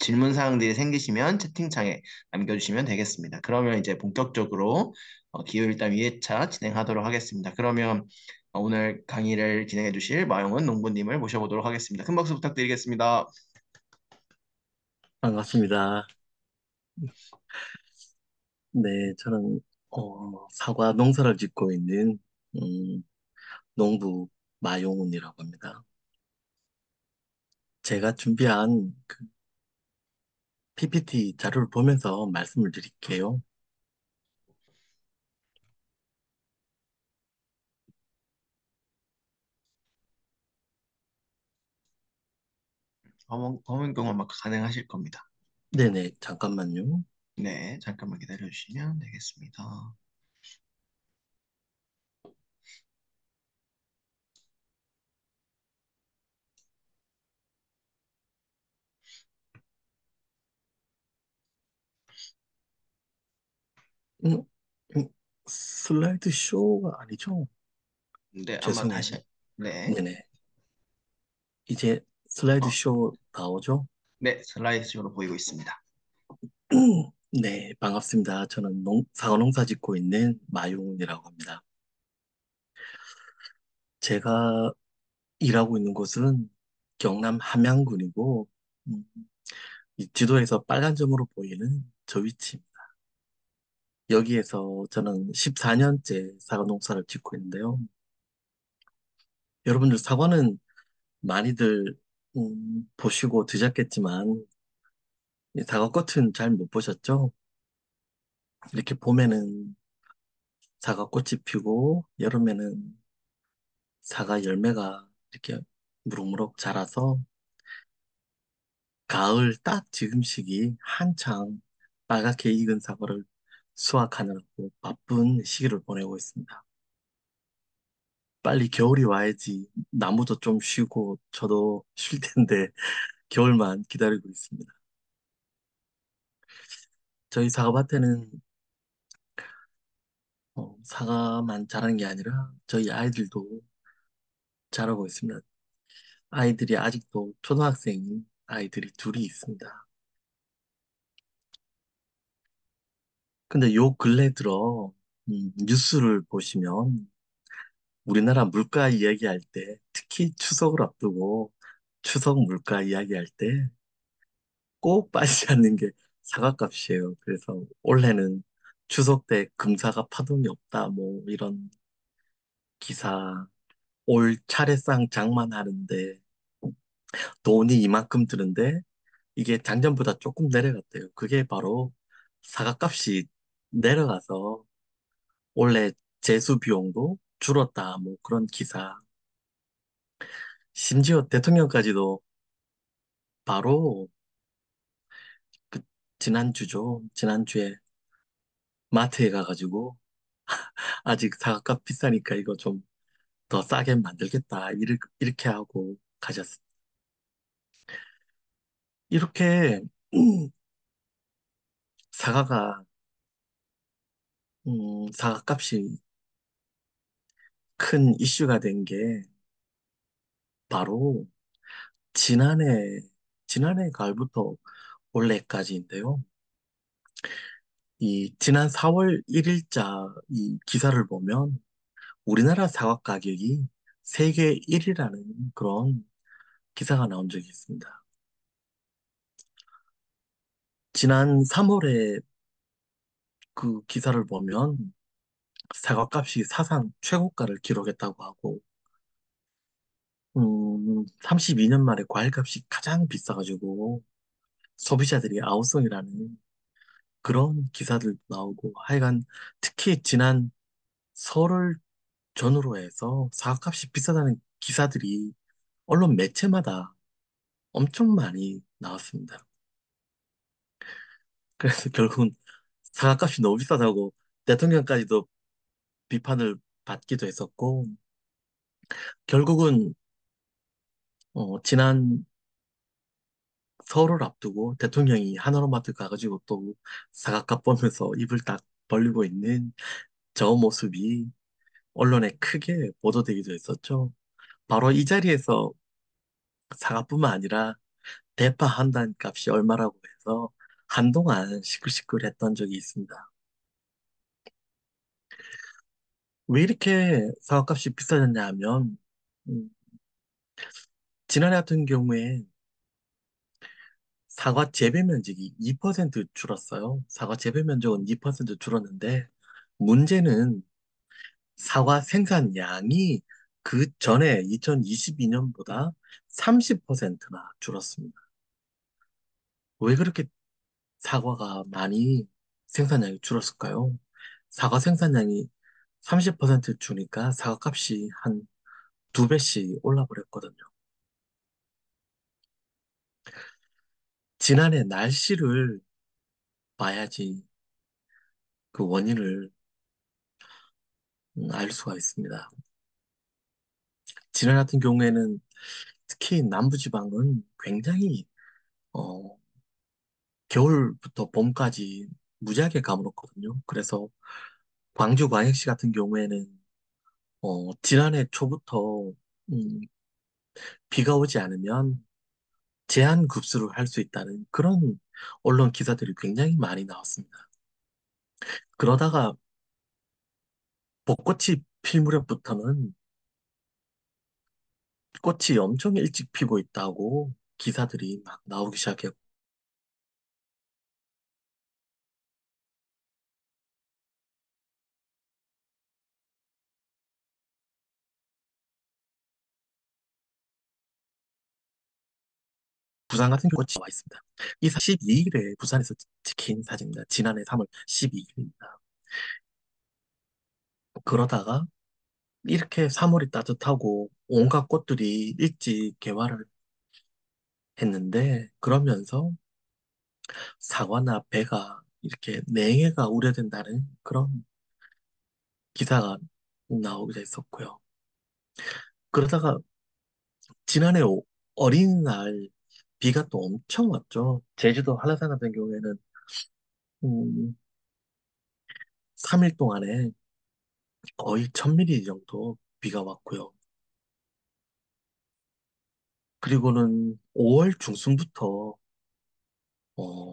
질문 사항들이 생기시면 채팅창에 남겨주시면 되겠습니다. 그러면 이제 본격적으로 기후일담 2회차 진행하도록 하겠습니다. 그러면 오늘 강의를 진행해 주실 마용은 농부님을 모셔보도록 하겠습니다. 큰 박수 부탁드리겠습니다. 반갑습니다. 네, 저는 사과 농사를 짓고 있는 음, 농부 마용훈이라고 합니다. 제가 준비한 그 PPT 자료를 보면서 말씀을 드릴게요. 검은 경험만 가능하실 겁니다. 네네, 잠깐만요. 네, 잠깐만 기다려 주시면 되겠습니다. 음, 음, 슬라이드 쇼가 아니죠? 네, 한번 죄송해요. 다시, 네, 네네, 이제 슬라이드 어, 쇼 나오죠? 네, 슬라이드쇼로 보이고 있습니다. 네, 반갑습니다. 저는 사과 농사 짓고 있는 마용훈이라고 합니다. 제가 일하고 있는 곳은 경남 함양군이고, 음, 이 지도에서 빨간 점으로 보이는 저 위치입니다. 여기에서 저는 14년째 사과 농사를 짓고 있는데요. 여러분들 사과는 많이들 보시고 드셨겠지만 이 사과 꽃은 잘 못 보셨죠? 이렇게 봄에는 사과 꽃이 피고 여름에는 사과 열매가 이렇게 무럭무럭 자라서 가을 딱 지금 시기 한창 빨갛게 익은 사과를 수확하느라고 바쁜 시기를 보내고 있습니다. 빨리 겨울이 와야지 나무도 좀 쉬고 저도 쉴 텐데 겨울만 기다리고 있습니다. 저희 사과밭에는 사과만 자라는 게 아니라 저희 아이들도 자라고 있습니다. 아이들이 아직도 초등학생인 아이들이 둘이 있습니다. 근데 요 근래 들어 뉴스를 보시면 우리나라 물가 이야기할 때, 특히 추석을 앞두고 추석 물가 이야기할 때 꼭 빠지지 않는 게 사과값이에요. 그래서 올해는 추석 때 금사가 파동이 없다, 뭐 이런 기사, 올 차례상 장만하는데 돈이 이만큼 드는데 이게 작년보다 조금 내려갔대요. 그게 바로 사과값이 내려가서 올해 제수 비용도 줄었다, 뭐 그런 기사. 심지어 대통령까지도 바로 그 지난주죠. 지난주에 마트에 가가지고 아직 사과값 비싸니까 이거 좀 더 싸게 만들겠다. 이렇게 하고 가셨어요. 이렇게 사과가 사과값이 큰 이슈가 된 게 바로 지난해 지난해 가을부터 올해까지인데요. 이 지난 4월 1일자 이 기사를 보면 우리나라 사과 가격이 세계 1위라는 그런 기사가 나온 적이 있습니다. 지난 3월에 그 기사를 보면 사과값이 사상 최고가를 기록했다고 하고, 32년 만에 과일값이 가장 비싸가지고 소비자들이 아우성이라는 그런 기사들도 나오고, 하여간 특히 지난 설을 전후로 해서 사과값이 비싸다는 기사들이 언론 매체마다 엄청 많이 나왔습니다. 그래서 결국은 사과값이 너무 비싸다고 대통령까지도 비판을 받기도 했었고, 결국은 지난 설을 앞두고 대통령이 하나로마트 가가지고 또 사과값 보면서 입을 딱 벌리고 있는 저 모습이 언론에 크게 보도되기도 했었죠. 바로 이 자리에서 사과뿐만 아니라 대파 한 단 값이 얼마라고 해서 한동안 시끌시끌했던 적이 있습니다. 왜 이렇게 사과값이 비싸졌냐 하면, 음, 지난해 같은 경우에 사과 재배 면적이 2% 줄었어요. 사과 재배 면적은 2% 줄었는데, 문제는 사과 생산량이 그 전에 2022년보다 30%나 줄었습니다. 왜 그렇게 사과가 많이 생산량이 줄었을까요? 사과 생산량이 30% 주니까 사과값이 한 두 배씩 올라버렸거든요. 지난해 날씨를 봐야지 그 원인을 알 수가 있습니다. 지난 같은 경우에는 특히 남부지방은 굉장히 어, 겨울부터 봄까지 무지하게 가물었거든요. 그래서 광주광역시 같은 경우에는 지난해 초부터 음, 비가 오지 않으면 제한 급수를 할 수 있다는 그런 언론 기사들이 굉장히 많이 나왔습니다. 그러다가 벚꽃이 필 무렵부터는 꽃이 엄청 일찍 피고 있다고 기사들이 막 나오기 시작했고, 부산 같은 경우 꽃이 와 있습니다. 이 12일에 부산에서 찍힌 사진입니다. 지난해 3월 12일입니다. 그러다가 이렇게 3월이 따뜻하고 온갖 꽃들이 일찍 개화를 했는데, 그러면서 사과나 배가 이렇게 냉해가 우려된다는 그런 기사가 나오기도 했었고요. 그러다가 지난해 어린이날 비가 또 엄청 왔죠. 제주도 한라산 같은 경우에는 3일 동안에 거의 1000mm 정도 비가 왔고요. 그리고는 5월 중순부터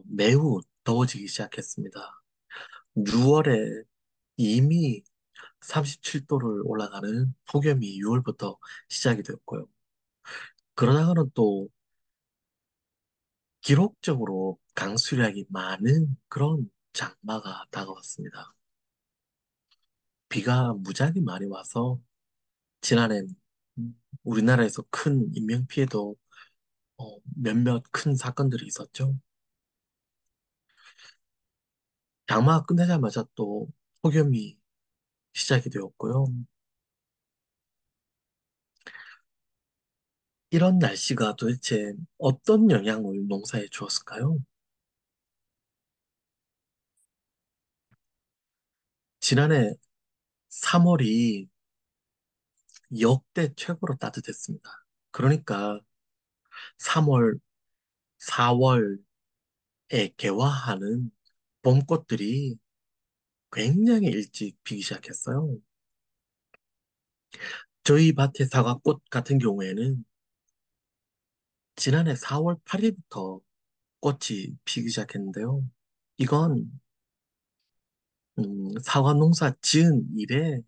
매우 더워지기 시작했습니다. 6월에 이미 37도를 올라가는 폭염이 6월부터 시작이 됐고요. 그러다가는 또 기록적으로 강수량이 많은 그런 장마가 다가왔습니다. 비가 무지하게 많이 와서 지난해 우리나라에서 큰 인명피해도 몇몇 큰 사건들이 있었죠. 장마가 끝나자마자 또 폭염이 시작이 되었고요. 이런 날씨가 도대체 어떤 영향을 농사에 주었을까요? 지난해 3월이 역대 최고로 따뜻했습니다. 그러니까 3월, 4월에 개화하는 봄꽃들이 굉장히 일찍 피기 시작했어요. 저희 밭의 사과꽃 같은 경우에는 지난해 4월 8일부터 꽃이 피기 시작했는데요. 이건 사과 농사 지은 이래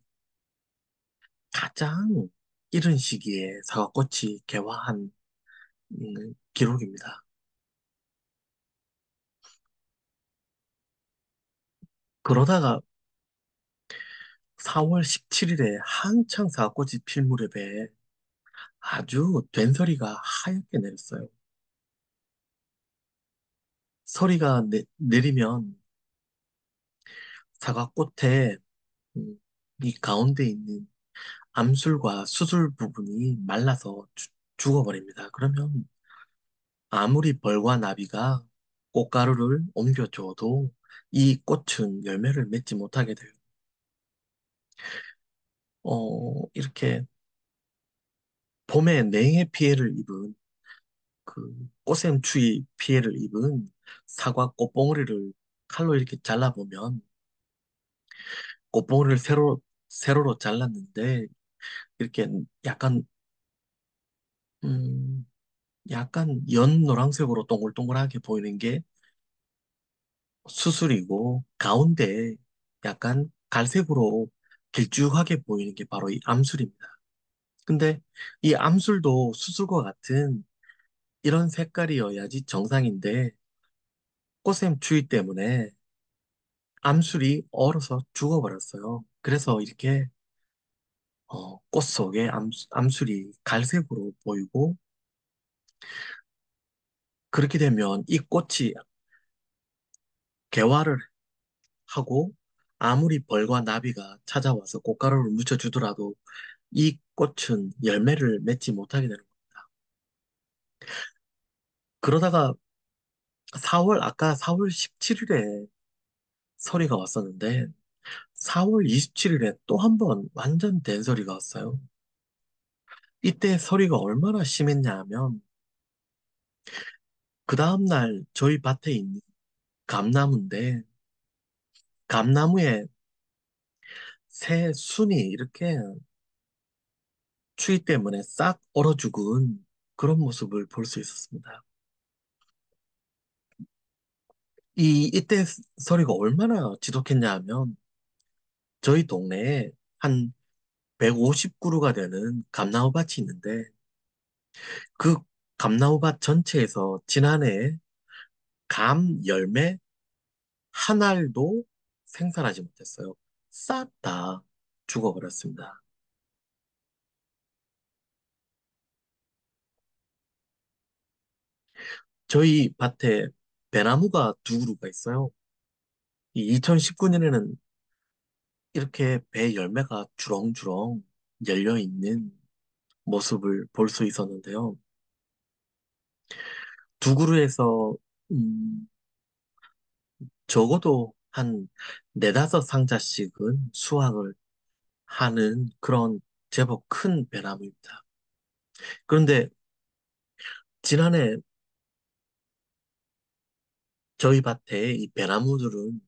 가장 이른 시기에 사과꽃이 개화한 기록입니다. 그러다가 4월 17일에 한창 사과꽃이 필 무렵에 아주 된소리가 하얗게 내렸어요. 소리가 내리면 사과꽃에 이 가운데 있는 암술과 수술 부분이 말라서 죽어버립니다. 그러면 아무리 벌과 나비가 꽃가루를 옮겨줘도 이 꽃은 열매를 맺지 못하게 돼요. 이렇게 봄에 냉해 피해를 입은 그 꽃샘추위 피해를 입은 사과 꽃봉오리를 칼로 이렇게 잘라보면 꽃봉오리를 세로로 잘랐는데 이렇게 약간 음, 약간 연 노란색으로 동글동글하게 보이는 게 수술이고, 가운데 약간 갈색으로 길쭉하게 보이는 게 바로 이 암술입니다. 근데 이 암술도 수술과 같은 이런 색깔이어야지 정상인데, 꽃샘 추위 때문에 암술이 얼어서 죽어버렸어요. 그래서 이렇게 꽃 속에 암술이 갈색으로 보이고, 그렇게 되면 이 꽃이 개화를 하고, 아무리 벌과 나비가 찾아와서 꽃가루를 묻혀주더라도 이 꽃은 열매를 맺지 못하게 되는 겁니다. 그러다가 아까 4월 17일에 서리가 왔었는데, 4월 27일에 또 한 번 완전 된서리가 왔어요. 이때 서리가 얼마나 심했냐 하면, 그 다음날 저희 밭에 있는 감나무인데, 감나무에 새 순이 이렇게 추위 때문에 싹 얼어 죽은 그런 모습을 볼 수 있었습니다. 이때 서리가 얼마나 지독했냐 하면, 저희 동네에 한 150그루가 되는 감나무밭이 있는데, 그 감나무밭 전체에서 지난해 감 열매 한 알도 생산하지 못했어요. 싹 다 죽어버렸습니다. 저희 밭에 배나무가 두 그루가 있어요. 이 2019년에는 이렇게 배 열매가 주렁주렁 열려 있는 모습을 볼 수 있었는데요. 두 그루에서 음, 적어도 한 네다섯 상자씩은 수확을 하는 그런 제법 큰 배나무입니다. 그런데 지난해 저희 밭에 이 배나무들은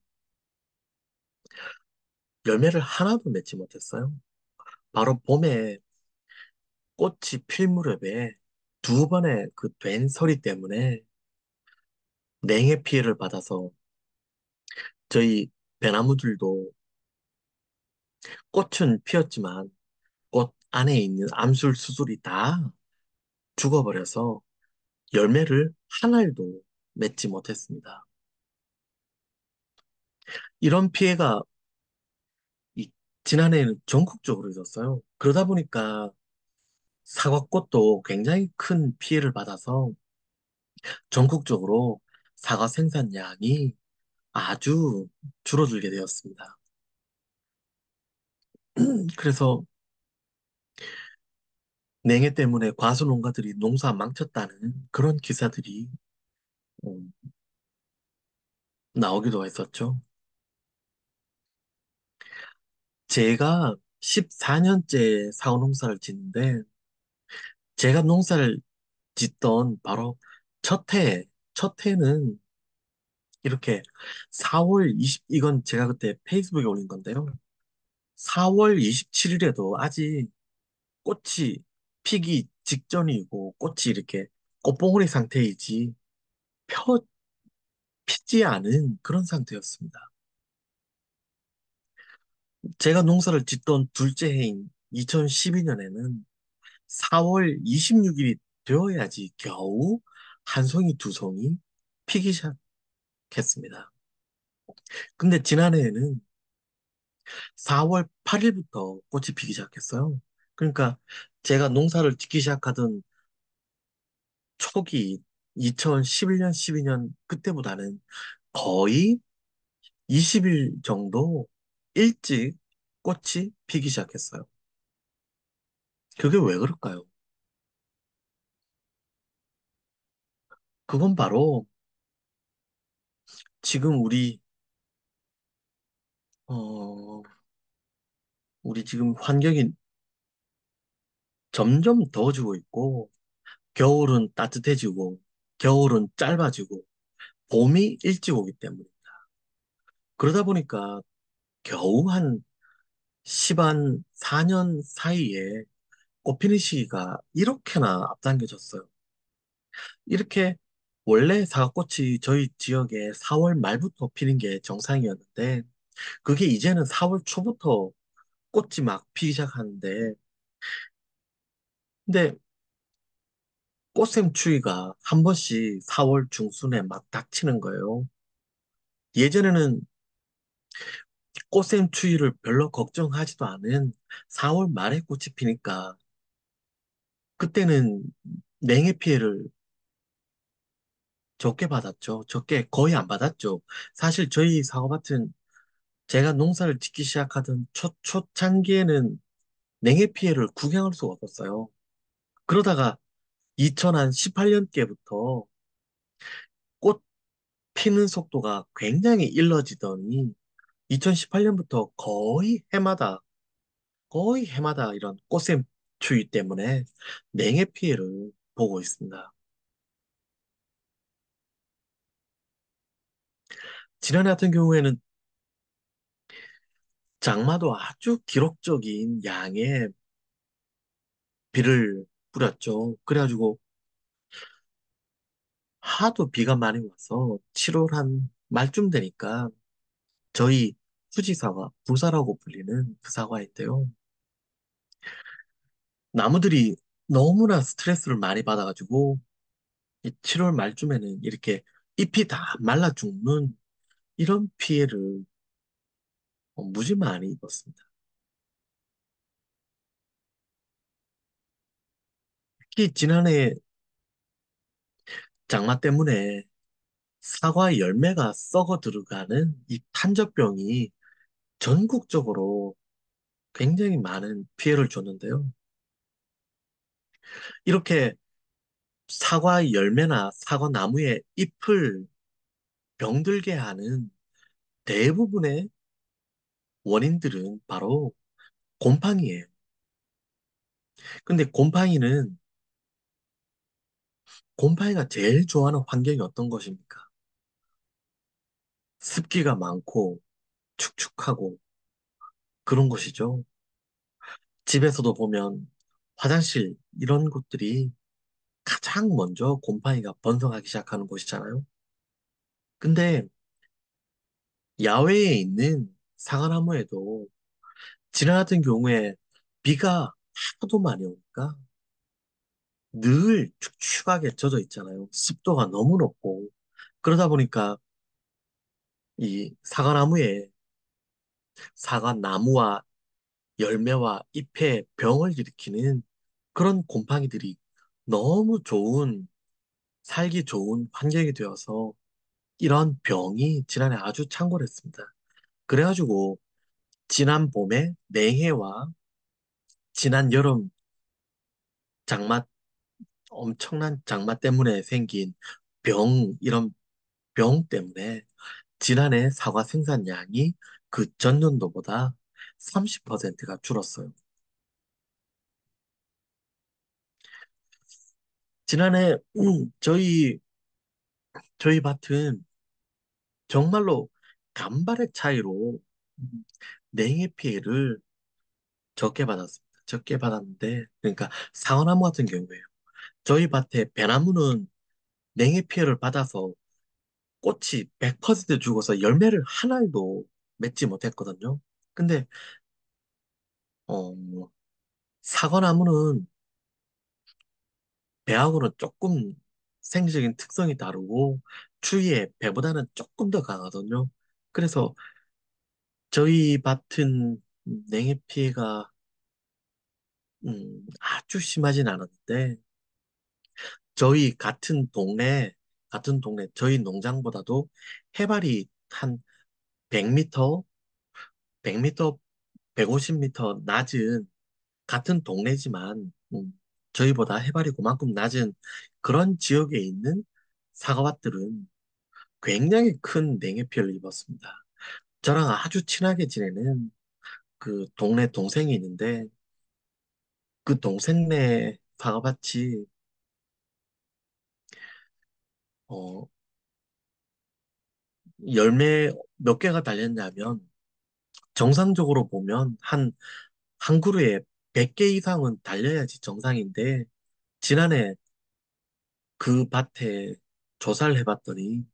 열매를 하나도 맺지 못했어요. 바로 봄에 꽃이 필 무렵에 두 번의 그 된서리 때문에 냉해 피해를 받아서 저희 배나무들도 꽃은 피었지만 꽃 안에 있는 암술 수술이 다 죽어버려서 열매를 한 알도 맺지 못했습니다. 이런 피해가 이 지난해에는 전국적으로 있었어요. 그러다 보니까 사과꽃도 굉장히 큰 피해를 받아서 전국적으로 사과 생산량이 아주 줄어들게 되었습니다. 그래서 냉해 때문에 과수 농가들이 농사 망쳤다는 그런 기사들이 어, 나오기도 했었죠. 제가 14년째 사과 농사를 짓는데, 제가 농사를 짓던 바로 첫 해는 이렇게 4월 이건 제가 그때 페이스북에 올린 건데요. 4월 27일에도 아직 꽃이 피기 직전이고 꽃이 이렇게 꽃봉오리 상태이지 펴 피지 않은 그런 상태였습니다. 제가 농사를 짓던 둘째 해인 2012년에는 4월 26일이 되어야지 겨우 한 송이 두 송이 피기 시작했습니다. 근데 지난해에는 4월 8일부터 꽃이 피기 시작했어요. 그러니까 제가 농사를 짓기 시작하던 초기 2011년, 12년 그때보다는 거의 20일 정도 일찍 꽃이 피기 시작했어요. 그게 왜 그럴까요? 그건 바로 지금 어, 우리 지금 환경이 점점 더워지고 있고, 겨울은 따뜻해지고, 겨울은 짧아지고, 봄이 일찍 오기 때문에. 그러다 보니까 겨우 한 10한 4년 사이에 꽃피는 시기가 이렇게나 앞당겨졌어요. 이렇게 원래 사과꽃이 저희 지역에 4월 말부터 피는 게 정상이었는데 그게 이제는 4월 초부터 꽃이 막 피기 시작하는데 근데 꽃샘추위가 한 번씩 4월 중순에 막 닥치는 거예요. 예전에는 꽃샘추위를 별로 걱정하지도 않은 4월 말에 꽃이 피니까 그때는 냉해 피해를 적게 받았죠. 적게 거의 안 받았죠. 사실 저희 사과밭은 제가 농사를 짓기 시작하던 초창기에는 냉해 피해를 구경할 수가 없었어요. 그러다가 2018년께부터 꽃 피는 속도가 굉장히 일러지더니 2018년부터 거의 해마다 이런 꽃샘 추위 때문에 냉해 피해를 보고 있습니다. 지난해 같은 경우에는 장마도 아주 기록적인 양의 비를 뿌렸죠. 그래가지고 하도 비가 많이 와서 7월 한 말쯤 되니까 저희 후지사과, 부사라고 불리는 그 사과인데요. 나무들이 너무나 스트레스를 많이 받아가지고 이 7월 말쯤에는 이렇게 잎이 다 말라 죽는 이런 피해를 무지 많이 입었습니다. 특히 지난해 장마 때문에 사과 열매가 썩어 들어가는 이 탄저병이 전국적으로 굉장히 많은 피해를 줬는데요. 이렇게 사과 열매나 사과 나무의 잎을 병들게 하는 대부분의 원인들은 바로 곰팡이에요. 근데 곰팡이가 제일 좋아하는 환경이 어떤 것입니까? 습기가 많고 축축하고 그런 것이죠. 집에서도 보면 화장실 이런 곳들이 가장 먼저 곰팡이가 번성하기 시작하는 곳이잖아요. 근데 야외에 있는 사과나무에도 지난 같은 경우에 비가 하도 많이 오니까 늘 축축하게 젖어 있잖아요. 습도가 너무 높고. 그러다 보니까 이 사과나무에 사과나무와 열매와 잎에 병을 일으키는 그런 곰팡이들이 너무 살기 좋은 환경이 되어서 이런 병이 지난해 아주 창궐했습니다. 그래가지고 지난 봄에 냉해와 지난 여름 장마, 엄청난 장마 때문에 생긴 이런 병 때문에 지난해 사과 생산량이 그 전년도보다 30%가 줄었어요. 지난해 저희 밭은 정말로 간발의 차이로 냉해 피해를 적게 받았습니다. 적게 받았는데 그러니까 사과나무 같은 경우에요. 저희 밭에 배나무는 냉해 피해를 받아서 꽃이 100% 죽어서 열매를 하나도 맺지 못했거든요. 근데 어, 사과나무는 배하고는 조금 생리적인 특성이 다르고 추위에 배보다는 조금 더 강하거든요. 그래서 저희 밭은 냉해 피해가 아주 심하진 않았는데 저희 같은 동네 저희 농장보다도 해발이 한 100m, 100m, 150m 낮은 같은 동네지만 저희보다 해발이 그만큼 낮은 그런 지역에 있는 사과밭들은 굉장히 큰 냉해 피해를 입었습니다. 저랑 아주 친하게 지내는 그 동네 동생이 있는데 그 동생네 사과밭이 어, 열매 몇 개가 달렸냐면 정상적으로 보면 한 그루에 100개 이상은 달려야지 정상인데 지난해 그 밭에 조사를 해봤더니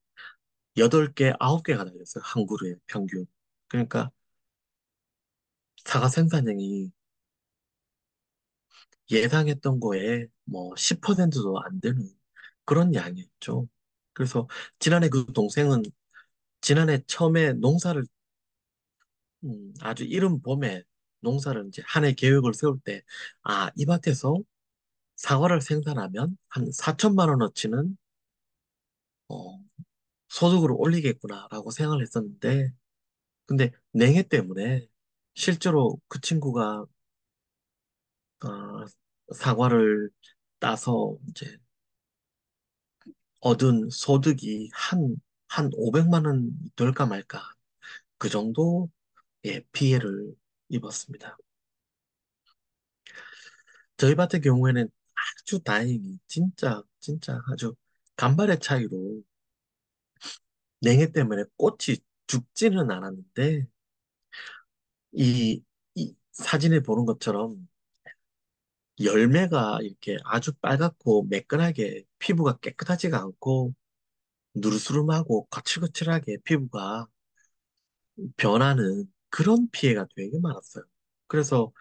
8개, 9개가 달렸어요. 한 그루에 평균. 그러니까 사과 생산량이 예상했던 거에 뭐 10%도 안 되는 그런 양이었죠. 그래서 지난해 그 동생은 지난해 처음에 농사를 아주 이른 봄에 농사를 이제 한 해 계획을 세울 때, 아, 이 밭에서 사과를 생산하면 한 4천만 원어치는 어, 소득으로 올리겠구나라고 생각을 했었는데, 근데 냉해 때문에 실제로 그 친구가 사과를 따서 이제 얻은 소득이 한 500만 원 될까 말까 그 정도의 피해를 입었습니다. 저희 밭의 경우에는 아주 다행히 진짜 아주 간발의 차이로 냉해 때문에 꽃이 죽지는 않았는데 이, 이 사진에 보는 것처럼 열매가 이렇게 아주 빨갛고 매끈하게 피부가 깨끗하지가 않고 누르스름하고 거칠거칠하게 피부가 변하는 그런 피해가 되게 많았어요. 그래서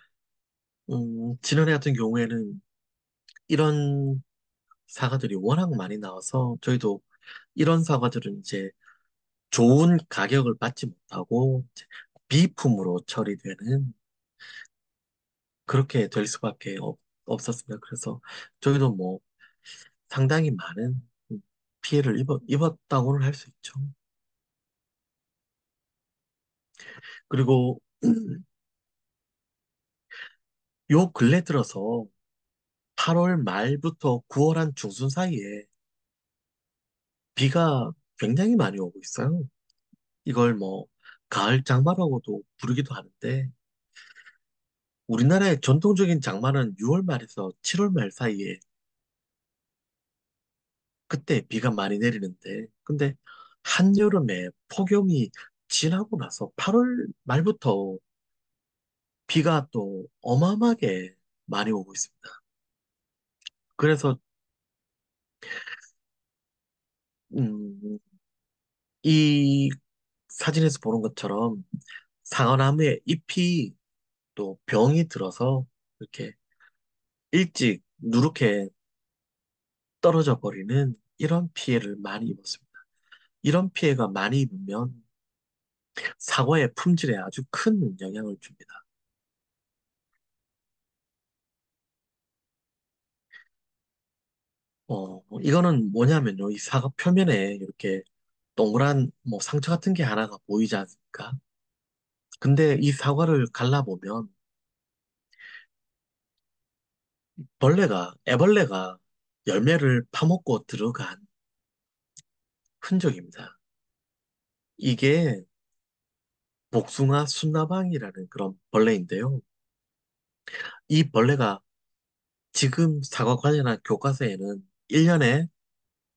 지난해 같은 경우에는 이런 사과들이 워낙 많이 나와서 저희도 이런 사과들은 이제 좋은 가격을 받지 못하고 이제 비품으로 처리되는 그렇게 될 수밖에 없었습니다. 그래서 저희도 뭐 상당히 많은 피해를 입었다고는 할 수 있죠. 그리고 요 근래 들어서 8월 말부터 9월 한 중순 사이에 비가 굉장히 많이 오고 있어요. 이걸 뭐 가을 장마라고도 부르기도 하는데 우리나라의 전통적인 장마는 6월 말에서 7월 말 사이에 그때 비가 많이 내리는데 근데 한여름에 폭염이 지나고 나서 8월 말부터 비가 또 어마어마하게 많이 오고 있습니다. 그래서 음, 이 사진에서 보는 것처럼 사과나무에 잎이 또 병이 들어서 이렇게 일찍 누렇게 떨어져 버리는 이런 피해를 많이 입었습니다. 이런 피해가 많이 입으면 사과의 품질에 아주 큰 영향을 줍니다. 이거는 뭐냐면요. 이 사과 표면에 이렇게 동그란 뭐 상처 같은 게 하나가 보이지 않습니까? 근데 이 사과를 갈라보면 애벌레가 열매를 파먹고 들어간 흔적입니다. 이게 복숭아 순나방이라는 그런 벌레인데요. 이 벌레가 지금 사과 관련한 교과서에는 1년에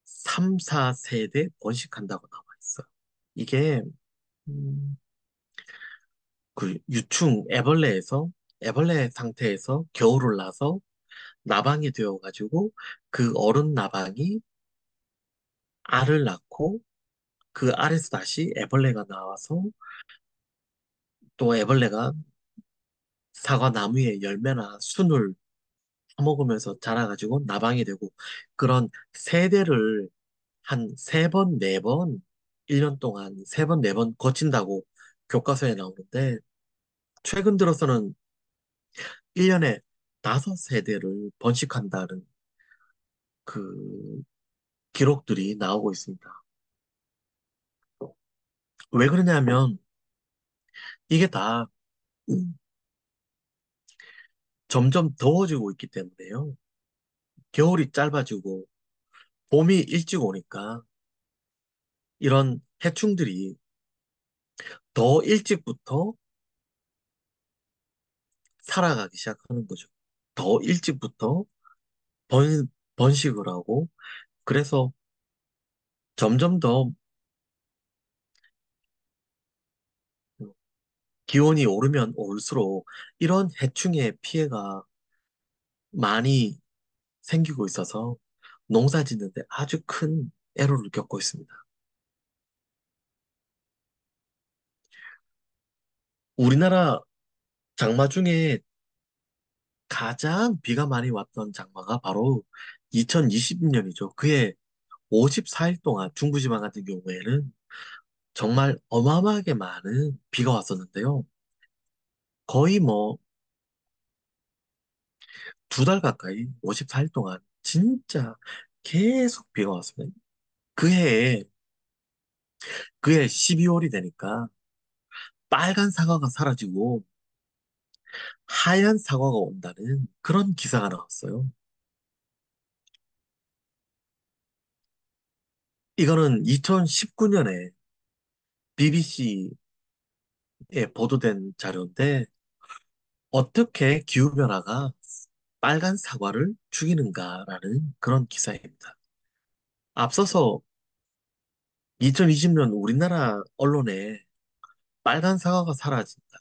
3, 4세대 번식한다고 나와 있어요. 이게 음, 그 유충 애벌레 상태에서 겨울을 나서 나방이 되어가지고 그 어른 나방이 알을 낳고 그 알에서 다시 애벌레가 나와서 또 애벌레가 사과 나무의 열매나 순을 먹으면서 자라가지고 나방이 되고 그런 세대를 한 세 번, 네 번, 1년 동안 세 번, 네 번 거친다고 교과서에 나오는데 최근 들어서는 1년에 5세대를 번식한다는 그 기록들이 나오고 있습니다. 왜 그러냐면 이게 다 점점 더워지고 있기 때문에요. 겨울이 짧아지고 봄이 일찍 오니까 이런 해충들이 더 일찍부터 살아가기 시작하는 거죠. 더 일찍부터 번식을 하고 그래서 점점 더 기온이 오르면 오를수록 이런 해충의 피해가 많이 생기고 있어서 농사 짓는데 아주 큰 애로를 겪고 있습니다. 우리나라 장마 중에 가장 비가 많이 왔던 장마가 바로 2020년이죠. 그해 54일 동안 중부지방 같은 경우에는 정말 어마어마하게 많은 비가 왔었는데요. 거의 뭐 두 달 가까이 54일 동안 진짜 계속 비가 왔습니다. 그해, 그해 12월이 되니까 빨간 사과가 사라지고 하얀 사과가 온다는 그런 기사가 나왔어요. 이거는 2019년에 BBC에 보도된 자료인데 어떻게 기후변화가 빨간 사과를 죽이는가라는 그런 기사입니다. 앞서서 2020년 우리나라 언론에 빨간 사과가 사라진다.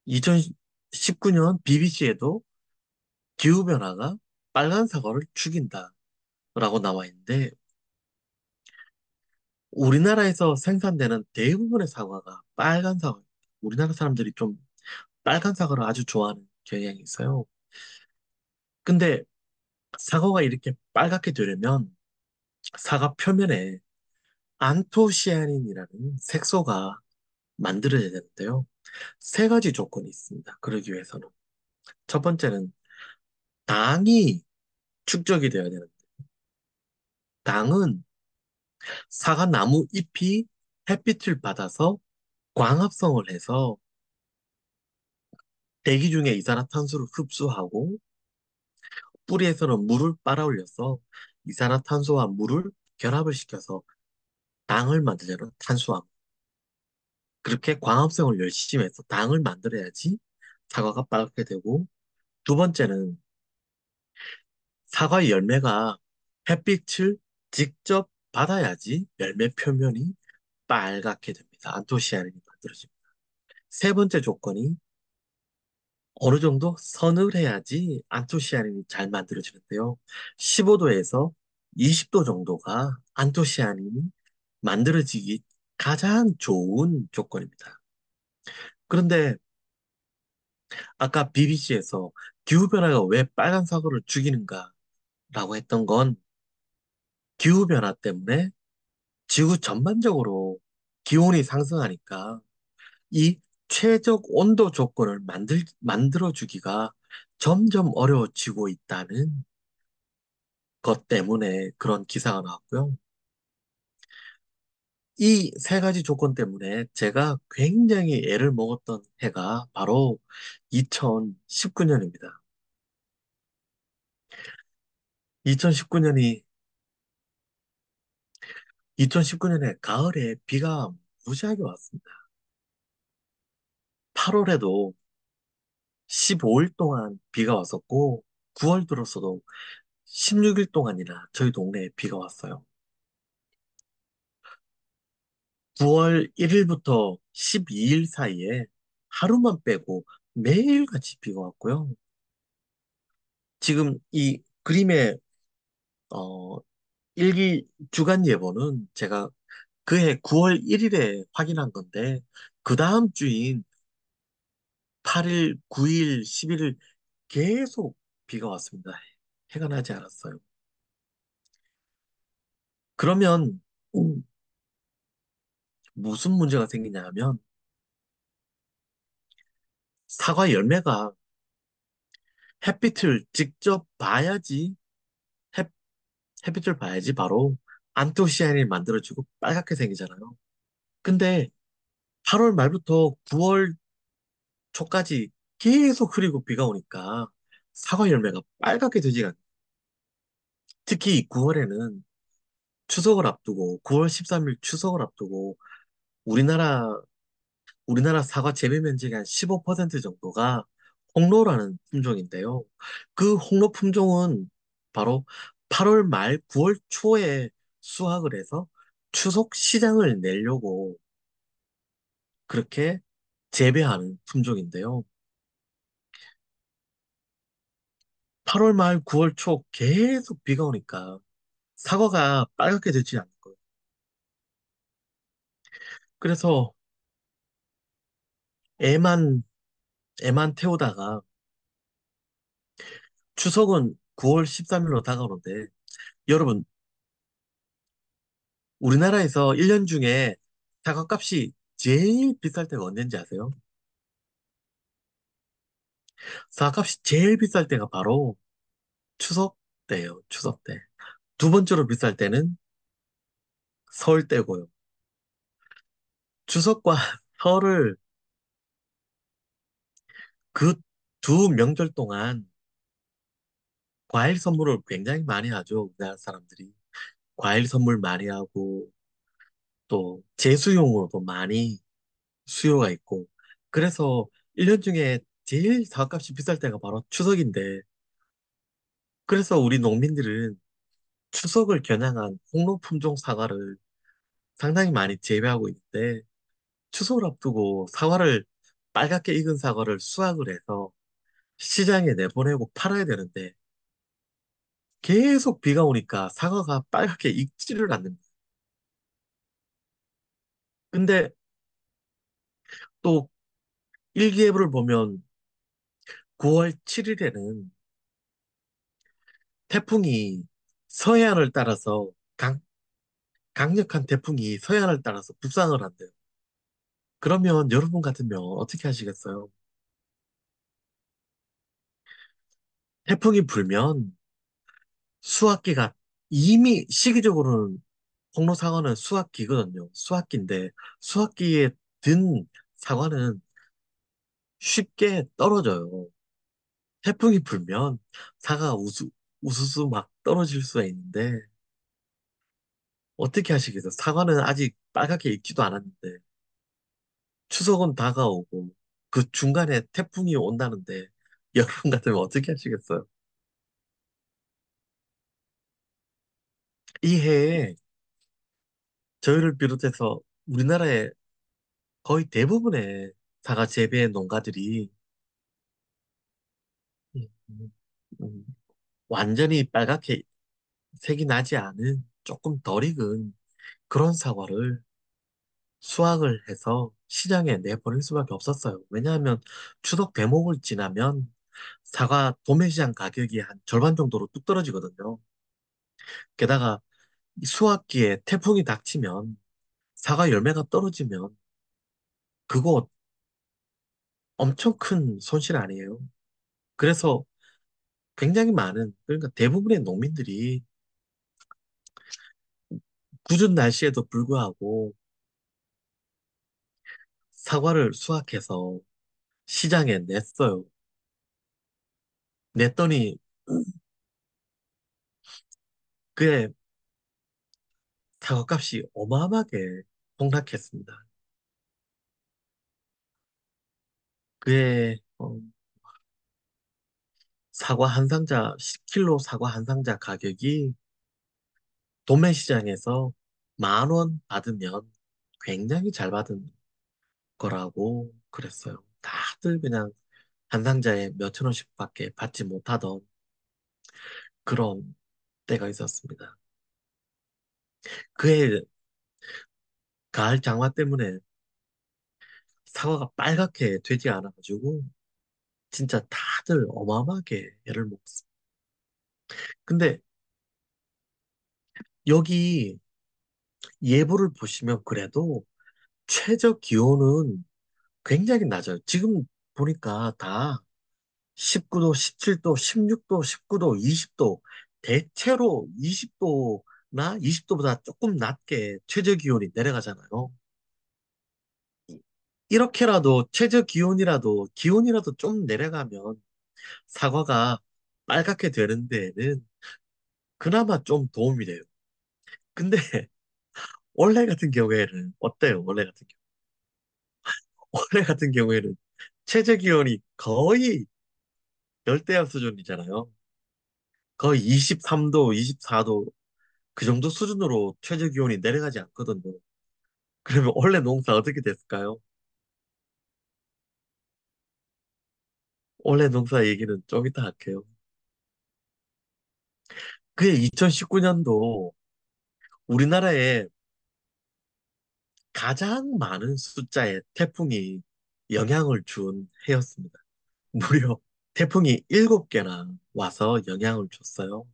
2019년 BBC에도 기후변화가 빨간 사과를 죽인다라고 나와 있는데 우리나라에서 생산되는 대부분의 사과가 빨간 사과. 우리나라 사람들이 좀 빨간 사과를 아주 좋아하는 경향이 있어요. 근데 사과가 이렇게 빨갛게 되려면 사과 표면에 안토시아닌이라는 색소가 만들어야 되는데요. 세 가지 조건이 있습니다. 그러기 위해서는. 첫 번째는 당이 축적이 되어야 되는데, 당은 사과나무 잎이 햇빛을 받아서 광합성을 해서 대기 중에 이산화탄소를 흡수하고 뿌리에서는 물을 빨아올려서 이산화탄소와 물을 결합을 시켜서 당을 만들자는 탄수화물. 그렇게 광합성을 열심히 해서 당을 만들어야지 사과가 빨갛게 되고 두 번째는 사과 열매가 햇빛을 직접 받아야지 열매 표면이 빨갛게 됩니다. 안토시아닌이 만들어집니다. 세 번째 조건이 어느 정도 서늘해야지 안토시아닌이 잘 만들어지는데요. 15도에서 20도 정도가 안토시아닌이 만들어지기 가장 좋은 조건입니다. 그런데 아까 BBC에서 기후변화가 왜 빨간 사과를 죽이는가라고 했던 건 기후변화 때문에 지구 전반적으로 기온이 상승하니까 이 최적 온도 조건을 만들어주기가 점점 어려워지고 있다는 것 때문에 그런 기사가 나왔고요. 이 세 가지 조건 때문에 제가 굉장히 애를 먹었던 해가 바로 2019년입니다. 2019년이 2019년에 가을에 비가 무지하게 왔습니다. 8월에도 15일 동안 비가 왔었고 9월 들어서도 16일 동안이나 저희 동네에 비가 왔어요. 9월 1일부터 12일 사이에 하루만 빼고 매일같이 비가 왔고요. 지금 이 그림의 어, 일기 주간 예보는 제가 그해 9월 1일에 확인한 건데 그 다음 주인 8일, 9일, 11일 계속 비가 왔습니다. 해가 나지 않았어요. 그러면 음, 무슨 문제가 생기냐 하면 사과 열매가 햇빛을 직접 봐야지 햇, 햇빛을 봐야지 바로 안토시아닌이 만들어지고 빨갛게 생기잖아요. 근데 8월 말부터 9월 초까지 계속 흐리고 비가 오니까 사과 열매가 빨갛게 되지가 않아요. 특히 9월에는 추석을 앞두고 9월 13일 추석을 앞두고 우리나라 우리나라 사과 재배 면적의 한 15% 정도가 홍로라는 품종인데요. 그 홍로 품종은 바로 8월 말 9월 초에 수확을 해서 추석 시장을 내려고 그렇게 재배하는 품종인데요. 8월 말 9월 초 계속 비가 오니까 사과가 빨갛게 되지 않는 거예요. 그래서 애만 애만 태우다가 추석은 9월 13일로 다가오는데 여러분 우리나라에서 1년 중에 사과값이 제일 비쌀 때가 언제인지 아세요? 사과값이 제일 비쌀 때가 바로 추석 때예요. 추석 때. 두 번째로 비쌀 때는 설 때고요. 추석과 설을 그 두 명절 동안 과일 선물을 굉장히 많이 하죠. 우리나라 사람들이. 과일 선물 많이 하고 또 제수용으로도 많이 수요가 있고 그래서 1년 중에 제일 사과값이 비쌀 때가 바로 추석인데 그래서 우리 농민들은 추석을 겨냥한 홍로 품종 사과를 상당히 많이 재배하고 있는데 추석을 앞두고 사과를 빨갛게 익은 사과를 수확을 해서 시장에 내보내고 팔아야 되는데 계속 비가 오니까 사과가 빨갛게 익지를 않는 거예요. 근데 또 일기예보를 보면 9월 7일에는 태풍이 서해안을 따라서 강력한 태풍이 서해안을 따라서 북상을 한대요. 그러면 여러분 같으면 어떻게 하시겠어요? 태풍이 불면 수확기가 이미 시기적으로는 홍로 사과는 수확기거든요. 수확기인데 수확기에 든 사과는 쉽게 떨어져요. 태풍이 불면 사과가 우수수 막 떨어질 수가 있는데 어떻게 하시겠어요? 사과는 아직 빨갛게 익지도 않았는데 추석은 다가오고 그 중간에 태풍이 온다는데 여러분 같으면 어떻게 하시겠어요? 이 해에 저희를 비롯해서 우리나라의 거의 대부분의 사과 재배 농가들이 음, 음, 완전히 빨갛게 색이 나지 않은 조금 덜 익은 그런 사과를 수확을 해서 시장에 내보낼 수밖에 없었어요. 왜냐하면 추석 대목을 지나면 사과 도매시장 가격이 한 절반 정도로 뚝 떨어지거든요. 게다가 이 수확기에 태풍이 닥치면 사과 열매가 떨어지면 그거 엄청 큰 손실 아니에요. 그래서 굉장히 많은, 그러니까 대부분의 농민들이 궂은 날씨에도 불구하고 사과를 수확해서 시장에 냈어요. 냈더니 그의 사과값이 어마어마하게 폭락했습니다. 그의 사과 한 상자, 10kg 사과 한 상자 가격이 도매시장에서 10,000원 받으면 굉장히 잘 받은 거라고 그랬어요. 다들 그냥 한 상자에 몇천 원씩밖에 받지 못하던 그런 때가 있었습니다. 그해 가을 장마 때문에 사과가 빨갛게 되지 않아가지고 진짜 다들 어마어마하게 애를 먹었어요. 근데 여기 예보를 보시면 그래도 최저 기온은 굉장히 낮아요. 지금 보니까 다 19도, 17도, 16도, 19도, 20도, 대체로 20도나 20도보다 조금 낮게 최저 기온이 내려가잖아요. 이렇게라도 최저 기온이라도 좀 내려가면 사과가 빨갛게 되는 데에는 그나마 좀 도움이 돼요. 근데 원래 같은 경우에는 어때요? 원래 같은 경우. 원래 같은 경우에는 최저 기온이 거의 열대야 수준이잖아요. 거의 23도, 24도 그 정도 수준으로 최저 기온이 내려가지 않거든요. 그러면 원래 농사 어떻게 됐을까요? 원래 농사 얘기는 좀 이따 할게요. 그게 2019년도 우리나라에 가장 많은 숫자의 태풍이 영향을 준 해였습니다. 무려 태풍이 7개나 와서 영향을 줬어요.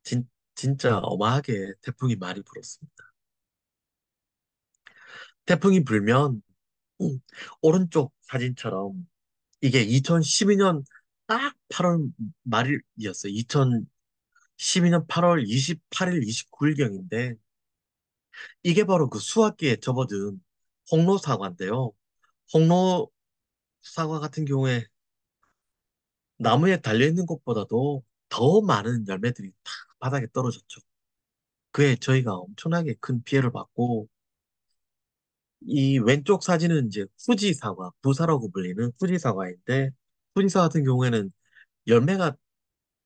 진, 진짜 어마하게 태풍이 많이 불었습니다. 태풍이 불면 오른쪽 사진처럼 이게 2012년 딱 8월 말이었어요. 2012년 8월 28일, 29일경인데 이게 바로 그 수학기에 접어든 홍로사과인데요. 홍로사과 같은 경우에 나무에 달려있는 것보다도 더 많은 열매들이 다 바닥에 떨어졌죠. 그에 저희가 엄청나게 큰 피해를 받고 이 왼쪽 사진은 이제 후지사과, 부사라고 불리는 후지사과인데 후지사 같은 경우에는 열매가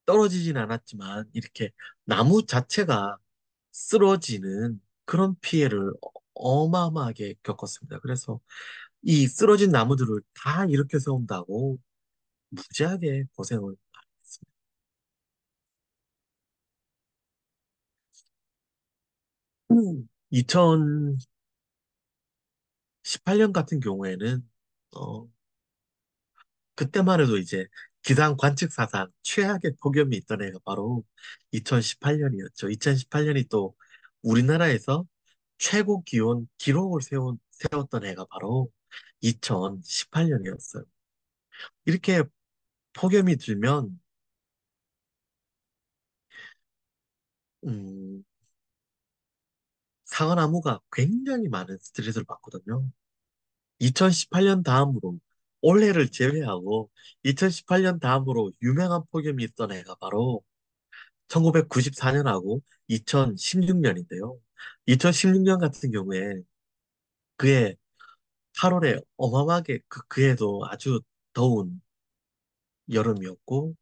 떨어지진 않았지만 이렇게 나무 자체가 쓰러지는 그런 피해를 어마어마하게 겪었습니다. 그래서 이 쓰러진 나무들을 다 일으켜 세운다고 무지하게 고생을 많이 했습니다. 2018년 같은 경우에는 어, 그때만 해도 이제 기상 관측 사상 최악의 폭염이 있던 해가 바로 2018년이었죠. 2018년이 또 우리나라에서 최고 기온 기록을 세웠던 해가 바로 2018년이었어요. 이렇게 폭염이 들면 음, 사과나무가 굉장히 많은 스트레스를 받거든요. 2018년 다음으로 올해를 제외하고 2018년 다음으로 유명한 폭염이 있던 해가 바로 1994년하고 2016년인데요. 2016년 같은 경우에 그해 8월에 어마어마하게 그해도 아주 더운 여름이었고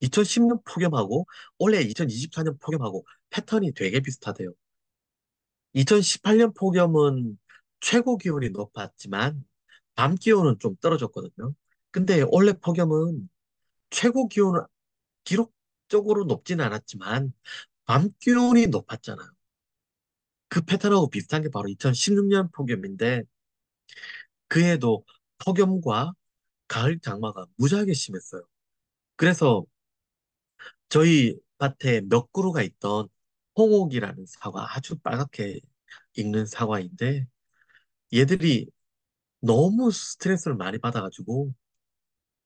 2010년 폭염하고 올해 2024년 폭염하고 패턴이 되게 비슷하대요. 2018년 폭염은 최고 기온이 높았지만 밤 기온은 좀 떨어졌거든요. 근데 올해 폭염은 최고 기온은 기록적으로 높진 않았지만 밤 기온이 높았잖아요. 그 패턴하고 비슷한 게 바로 2016년 폭염인데 그해도 폭염과 가을 장마가 무지하게 심했어요. 그래서 저희 밭에 몇 그루가 있던 홍옥이라는 사과, 아주 빨갛게 익는 사과인데 얘들이 너무 스트레스를 많이 받아가지고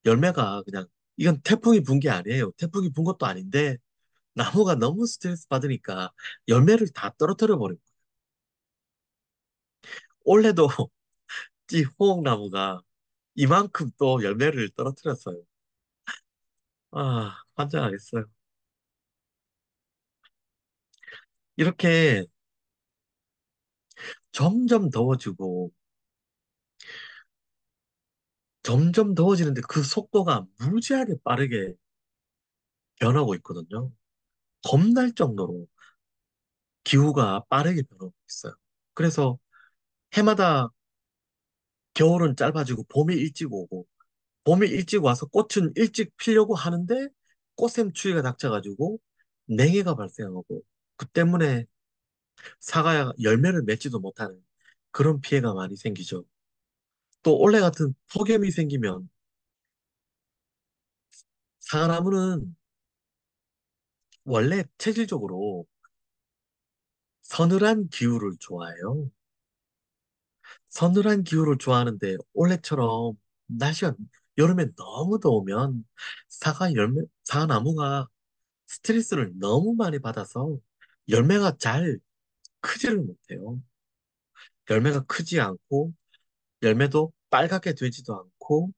열매가 그냥 이건 태풍이 분 게 아니에요. 태풍이 분 것도 아닌데 나무가 너무 스트레스 받으니까 열매를 다 떨어뜨려 버린 거예요. 올해도 이 호옥나무가 이만큼 또 열매를 떨어뜨렸어요. 아, 환장하겠어요. 이렇게 점점 더워지고 점점 더워지는데 그 속도가 무지하게 빠르게 변하고 있거든요. 겁날 정도로 기후가 빠르게 변하고 있어요. 그래서 해마다 겨울은 짧아지고 봄이 일찍 오고 봄이 일찍 와서 꽃은 일찍 피려고 하는데 꽃샘 추위가 닥쳐가지고 냉해가 발생하고 그 때문에 사과가 열매를 맺지도 못하는 그런 피해가 많이 생기죠. 또 올해 같은 폭염이 생기면 사과나무는 원래 체질적으로 서늘한 기후를 좋아해요. 서늘한 기후를 좋아하는데 올해처럼 날씨가 여름에 너무 더우면 사과나무가 스트레스를 너무 많이 받아서 열매가 잘 크지를 못해요. 열매가 크지 않고 열매도 빨갛게 되지도 않고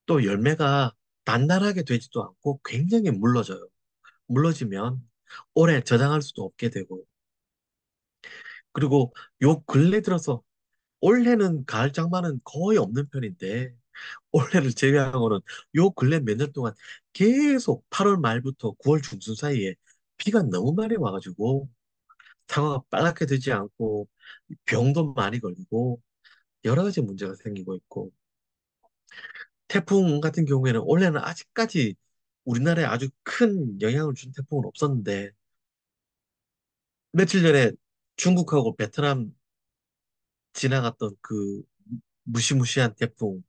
또 열매가 단단하게 되지도 않고 굉장히 물러져요. 물러지면 오래 저장할 수도 없게 되고 그리고 요 근래 들어서 올해는 가을 장마는 거의 없는 편인데 올해를 제외하고는 요 근래 몇 년 동안 계속 8월 말부터 9월 중순 사이에 비가 너무 많이 와가지고 사과가 빨갛게 되지 않고 병도 많이 걸리고 여러 가지 문제가 생기고 있고 태풍 같은 경우에는 올해는 아직까지 우리나라에 아주 큰 영향을 준 태풍은 없었는데 며칠 전에 중국하고 베트남 지나갔던 그 무시무시한 태풍,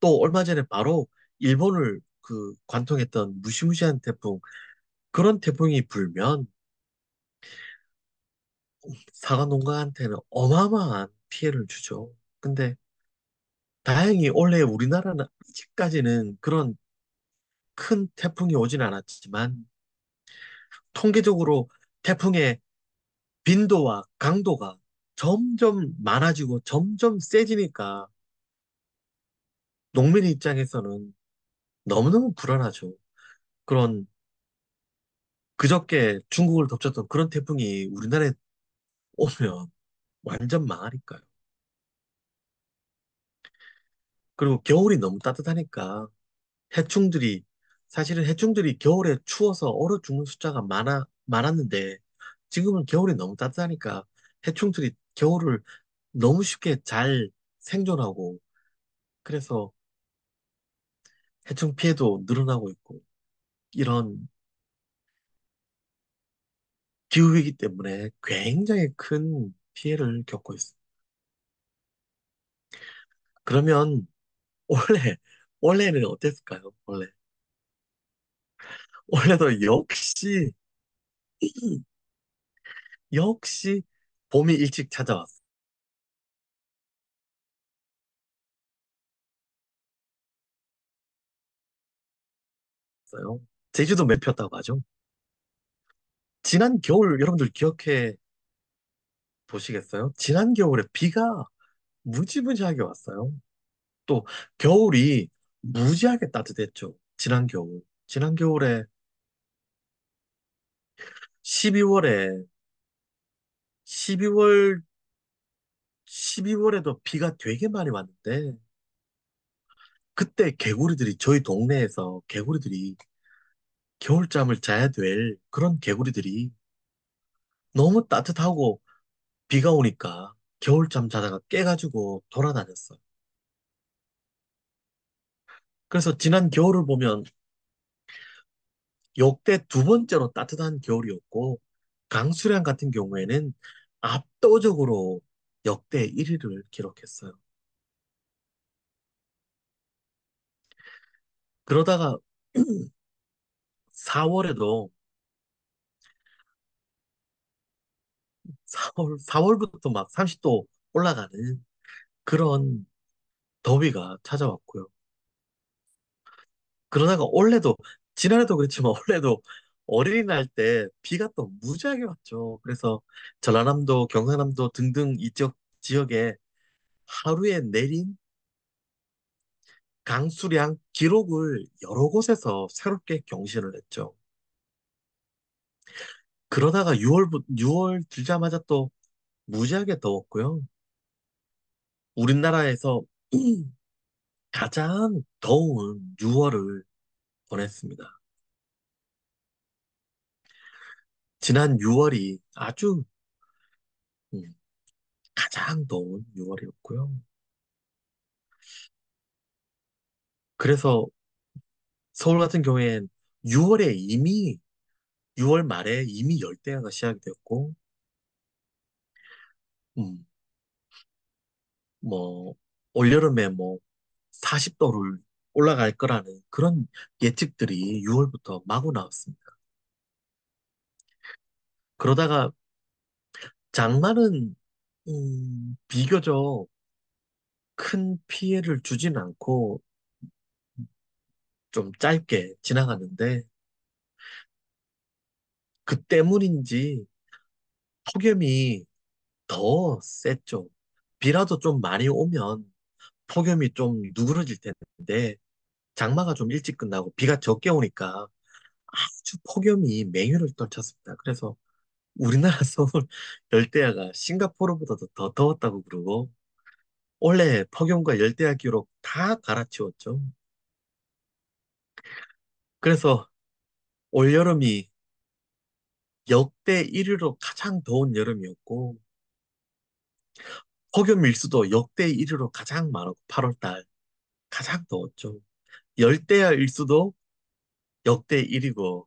또 얼마 전에 바로 일본을 그 관통했던 무시무시한 태풍, 그런 태풍이 불면 사과 농가한테는 어마어마한 피해를 주죠. 근데 다행히 원래 우리나라는 아직까지는 그런 큰 태풍이 오진 않았지만 통계적으로 태풍의 빈도와 강도가 점점 많아지고 점점 세지니까 농민 입장에서는 너무너무 불안하죠. 그런 그저께 중국을 덮쳤던 그런 태풍이 우리나라에 오면 완전 망하니까요. 그리고 겨울이 너무 따뜻하니까 해충들이 사실은 해충들이 겨울에 추워서 얼어 죽는 숫자가 많았는데 지금은 겨울이 너무 따뜻하니까 해충들이 겨울을 너무 쉽게 잘 생존하고 그래서 해충 피해도 늘어나고 있고 이런 기후위기 때문에 굉장히 큰 피해를 겪고 있습니다. 그러면 원래 원래는 어땠을까요? 원래도 역시 봄이 일찍 찾아왔어요. 제주도 매 폈다고 하죠. 지난 겨울 여러분들 기억해 보시겠어요? 지난 겨울에 비가 무지무지하게 왔어요. 또 겨울이 무지하게 따뜻했죠. 지난 겨울에 12월에 12월 12월에도 비가 되게 많이 왔는데 그때 개구리들이 저희 동네에서 개구리들이 겨울잠을 자야 될 그런 개구리들이 너무 따뜻하고 비가 오니까 겨울잠 자다가 깨가지고 돌아다녔어요. 그래서 지난 겨울을 보면 역대 두 번째로 따뜻한 겨울이었고, 강수량 같은 경우에는 압도적으로 역대 1위를 기록했어요. 그러다가 4월에도 4월부터 막 30도 올라가는 그런 더위가 찾아왔고요. 그러다가 올해도, 지난해도 그랬지만 올해도 어린이날 때 비가 또 무지하게 왔죠. 그래서 전라남도, 경상남도 등등 이쪽 지역에 하루에 내린 강수량 기록을 여러 곳에서 새롭게 경신을 했죠. 그러다가 6월 들자마자 또 무지하게 더웠고요. 우리나라에서 가장 더운 6월을 보냈습니다. 지난 6월이 아주 음, 가장 더운 6월이었고요. 그래서 서울 같은 경우엔 6월 말에 이미 열대야가 시작이 됐고, 음, 뭐, 올여름에 뭐 40도를 올라갈 거라는 그런 예측들이 6월부터 마구 나왔습니다. 그러다가 장마는 비교적 큰 피해를 주진 않고 좀 짧게 지나갔는데 그 때문인지 폭염이 더 셌죠. 비라도 좀 많이 오면 폭염이 좀 누그러질 텐데 장마가 좀 일찍 끝나고 비가 적게 오니까 아주 폭염이 맹위를 떨쳤습니다. 그래서 우리나라 서울 열대야가 싱가포르보다도 더 더웠다고 그러고 원래 폭염과 열대야 기록 다 갈아치웠죠. 그래서 올여름이 역대 1위로 가장 더운 여름이었고 폭염 일수도 역대 1위로 가장 많았고 8월 달 가장 더웠죠. 열대야 일수도 역대 1위고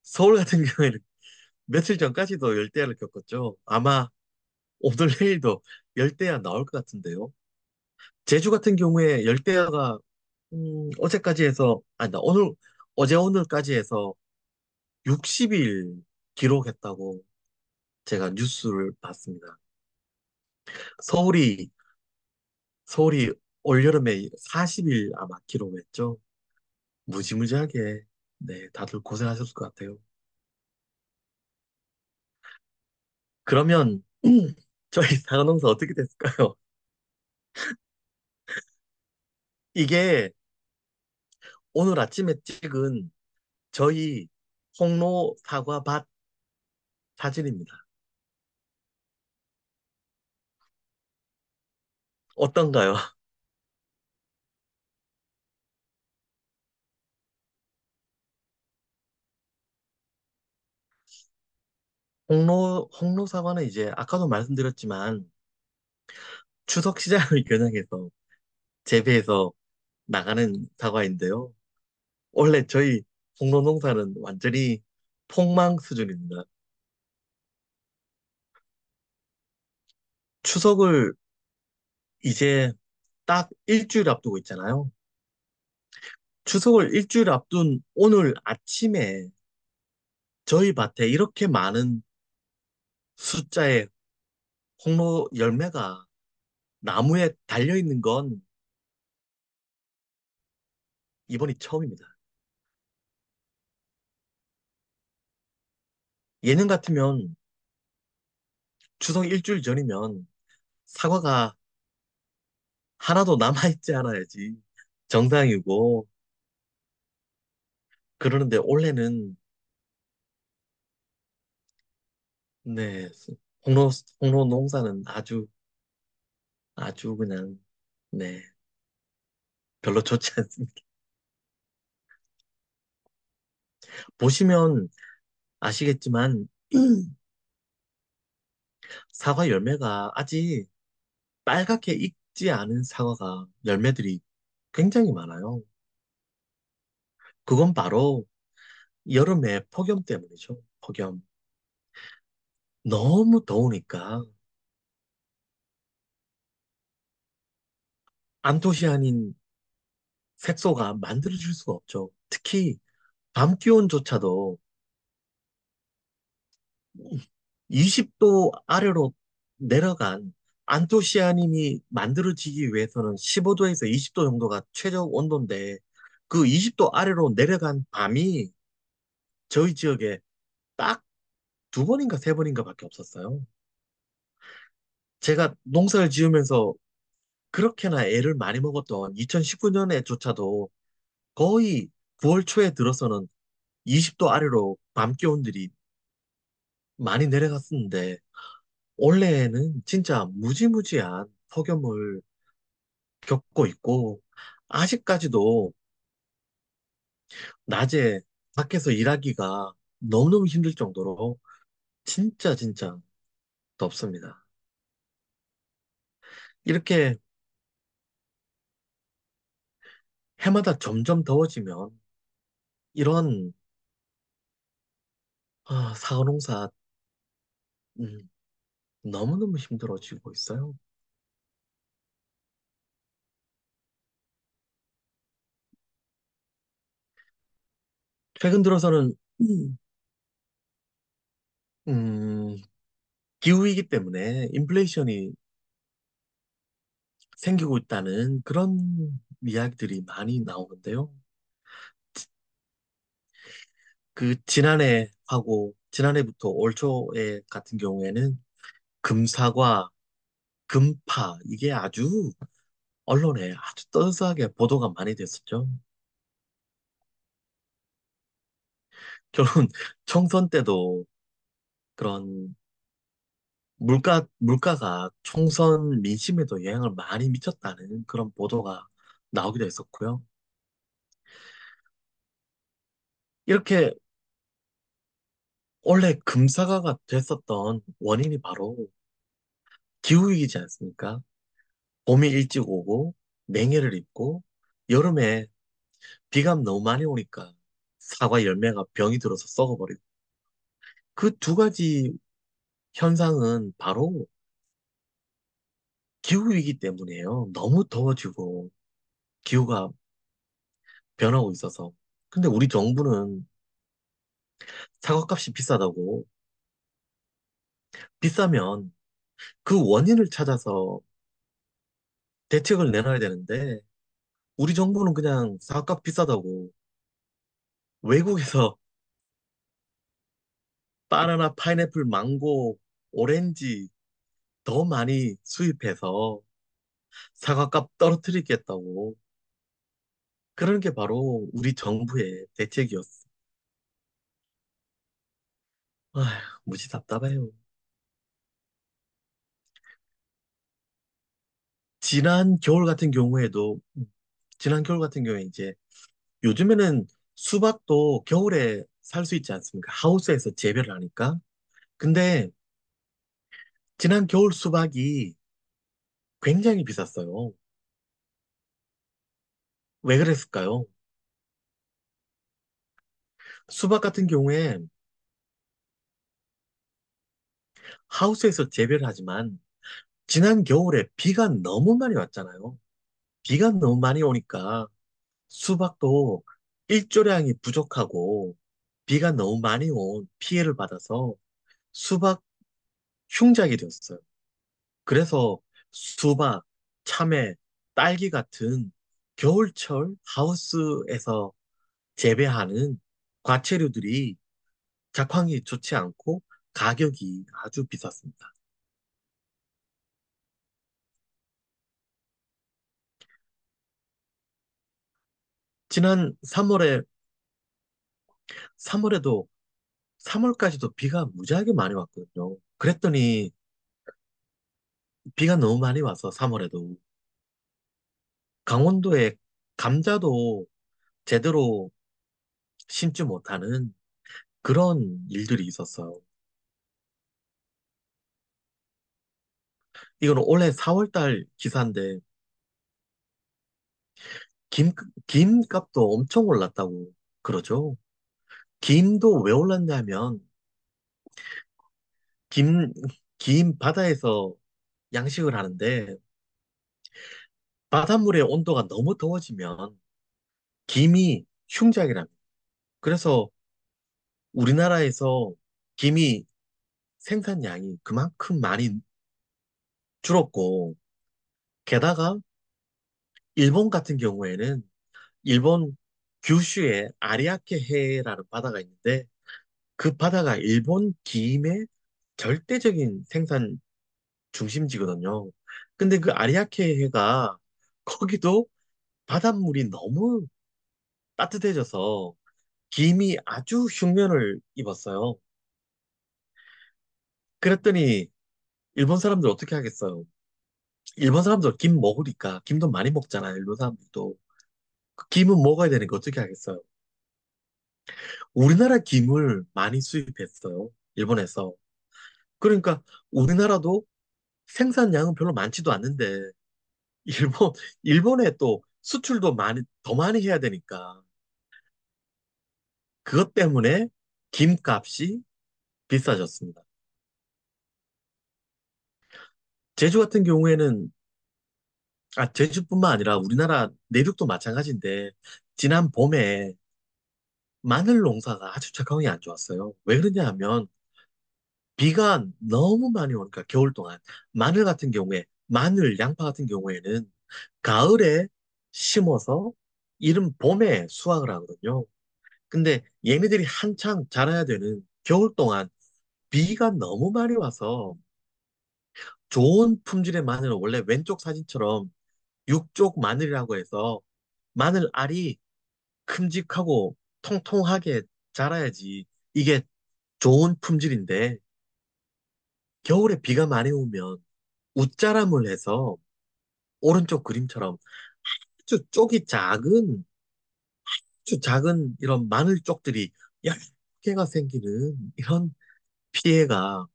서울 같은 경우에는 며칠 전까지도 열대야를 겪었죠. 아마 오늘 내일도 열대야 나올 것 같은데요. 제주 같은 경우에 열대야가 어제까지 해서 아니 나 오늘 어제 오늘까지 해서 60일 기록했다고 제가 뉴스를 봤습니다. 서울이 서울이 올여름에 40일 아마 기록했죠. 무지무지하게 네 다들 고생하셨을 것 같아요. 그러면 저희 사과농사 어떻게 됐을까요? 이게 오늘 아침에 찍은 저희 홍로 사과밭 사진입니다. 어떤가요? 홍로 사과는 이제 아까도 말씀드렸지만 추석 시장을 겨냥해서 재배해서 나가는 사과인데요. 원래 저희 홍로 농사는 완전히 폭망 수준입니다. 추석을 이제 딱 일주일 앞두고 있잖아요. 추석을 일주일 앞둔 오늘 아침에 저희 밭에 이렇게 많은 숫자의 홍로 열매가 나무에 달려 있는 건 이번이 처음입니다. 예년 같으면 추석 일주일 전이면 사과가 하나도 남아있지 않아야지 정상이고 그러는데 올해는 네 홍로 홍로 농사는 아주 그냥 네 별로 좋지 않습니다. 보시면 아시겠지만 사과 열매가 아직 빨갛게 익지 않은 사과가 열매들이 굉장히 많아요. 그건 바로 여름의 폭염 때문이죠. 폭염. 너무 더우니까 안토시아닌 색소가 만들어질 수가 없죠. 특히 밤 기온조차도 20도 아래로 내려간 안토시아닌이 만들어지기 위해서는 15도에서 20도 정도가 최저 온도인데 그 20도 아래로 내려간 밤이 저희 지역에 딱 두 번인가 세 번인가 밖에 없었어요. 제가 농사를 지으면서 그렇게나 애를 많이 먹었던 2019년에조차도 거의 9월 초에 들어서는 20도 아래로 밤 기온들이 많이 내려갔었는데 올해는 진짜 무지무지한 폭염을 겪고 있고 아직까지도 낮에 밖에서 일하기가 너무너무 힘들 정도로 진짜 덥습니다. 이렇게 해마다 점점 더워지면 이런 사과농사 음, 너무너무 힘들어지고 있어요. 최근 들어서는 음, 음, 기후위기 때문에 인플레이션이 생기고 있다는 그런 이야기들이 많이 나오는데요. 그 지난해부터 올 초에 같은 경우에는 금사과, 금파 이게 아주 언론에 아주 떠들썩하게 보도가 많이 됐었죠. 결국은 총선 때도 그런 물가가 총선 민심에도 영향을 많이 미쳤다는 그런 보도가 나오기도 했었고요. 이렇게 원래 금사과가 됐었던 원인이 바로 기후위기지 않습니까? 봄이 일찍 오고 냉해를 입고 여름에 비가 너무 많이 오니까 사과 열매가 병이 들어서 썩어버리고. 그 두 가지 현상은 바로 기후위기 때문이에요. 너무 더워지고 기후가 변하고 있어서. 근데 우리 정부는 사과값이 비싸다고, 비싸면 그 원인을 찾아서 대책을 내놔야 되는데, 우리 정부는 그냥 사과값 비싸다고 외국에서 바나나, 파인애플, 망고, 오렌지 더 많이 수입해서 사과값 떨어뜨리겠다고. 그런 게 바로 우리 정부의 대책이었어. 아휴, 무지 답답해요. 지난 겨울 같은 경우에도, 지난 겨울 같은 경우에 이제 요즘에는 수박도 겨울에 살 수 있지 않습니까? 하우스에서 재배를 하니까. 근데 지난 겨울 수박이 굉장히 비쌌어요. 왜 그랬을까요? 수박 같은 경우에 하우스에서 재배를 하지만 지난 겨울에 비가 너무 많이 왔잖아요. 비가 너무 많이 오니까 수박도 일조량이 부족하고 비가 너무 많이 온 피해를 받아서 수박 흉작이 되었어요. 그래서 수박, 참외, 딸기 같은 겨울철 하우스에서 재배하는 과채류들이 작황이 좋지 않고 가격이 아주 비쌌습니다. 지난 3월에도 3월까지도 비가 무지하게 많이 왔거든요. 그랬더니 비가 너무 많이 와서 3월에도 강원도에 감자도 제대로 심지 못하는 그런 일들이 있었어요. 이거는 올해 4월 달 기사인데 김, 김 값도 엄청 올랐다고 그러죠. 김도 왜 올랐냐면 김, 김 바다에서 양식을 하는데 바닷물의 온도가 너무 더워지면 김이 흉작이랍니다. 그래서 우리나라에서 김이 생산량이 그만큼 많이 줄었고, 게다가 일본 같은 경우에는 일본 규슈에 아리아케 해라는 바다가 있는데 그 바다가 일본 김의 절대적인 생산 중심지거든요. 근데 그 아리아케 해가 거기도 바닷물이 너무 따뜻해져서 김이 아주 흉년을 입었어요. 그랬더니 일본 사람들 어떻게 하겠어요? 일본 사람들 김 먹으니까 김도 많이 먹잖아요. 일본 사람들도. 그 김은 먹어야 되니까 어떻게 하겠어요? 우리나라 김을 많이 수입했어요. 일본에서. 그러니까 우리나라도 생산량은 별로 많지도 않는데 일본 일본에 또 수출도 많이 더 많이 해야 되니까 그것 때문에 김값이 비싸졌습니다. 제주 같은 경우에는 제주뿐만 아니라 우리나라 내륙도 마찬가지인데 지난 봄에 마늘 농사가 아주 작황이 안 좋았어요. 왜 그러냐 하면 비가 너무 많이 오니까 겨울 동안 마늘 같은 경우에 마늘, 양파 같은 경우에는 가을에 심어서 이른 봄에 수확을 하거든요. 근데 얘네들이 한창 자라야 되는 겨울 동안 비가 너무 많이 와서 좋은 품질의 마늘은 원래 왼쪽 사진처럼 육쪽 마늘이라고 해서 마늘 알이 큼직하고 통통하게 자라야지 이게 좋은 품질인데 겨울에 비가 많이 오면 웃자람을 해서 오른쪽 그림처럼 아주 작은 이런 마늘 쪽들이 얇게가 생기는 이런 피해가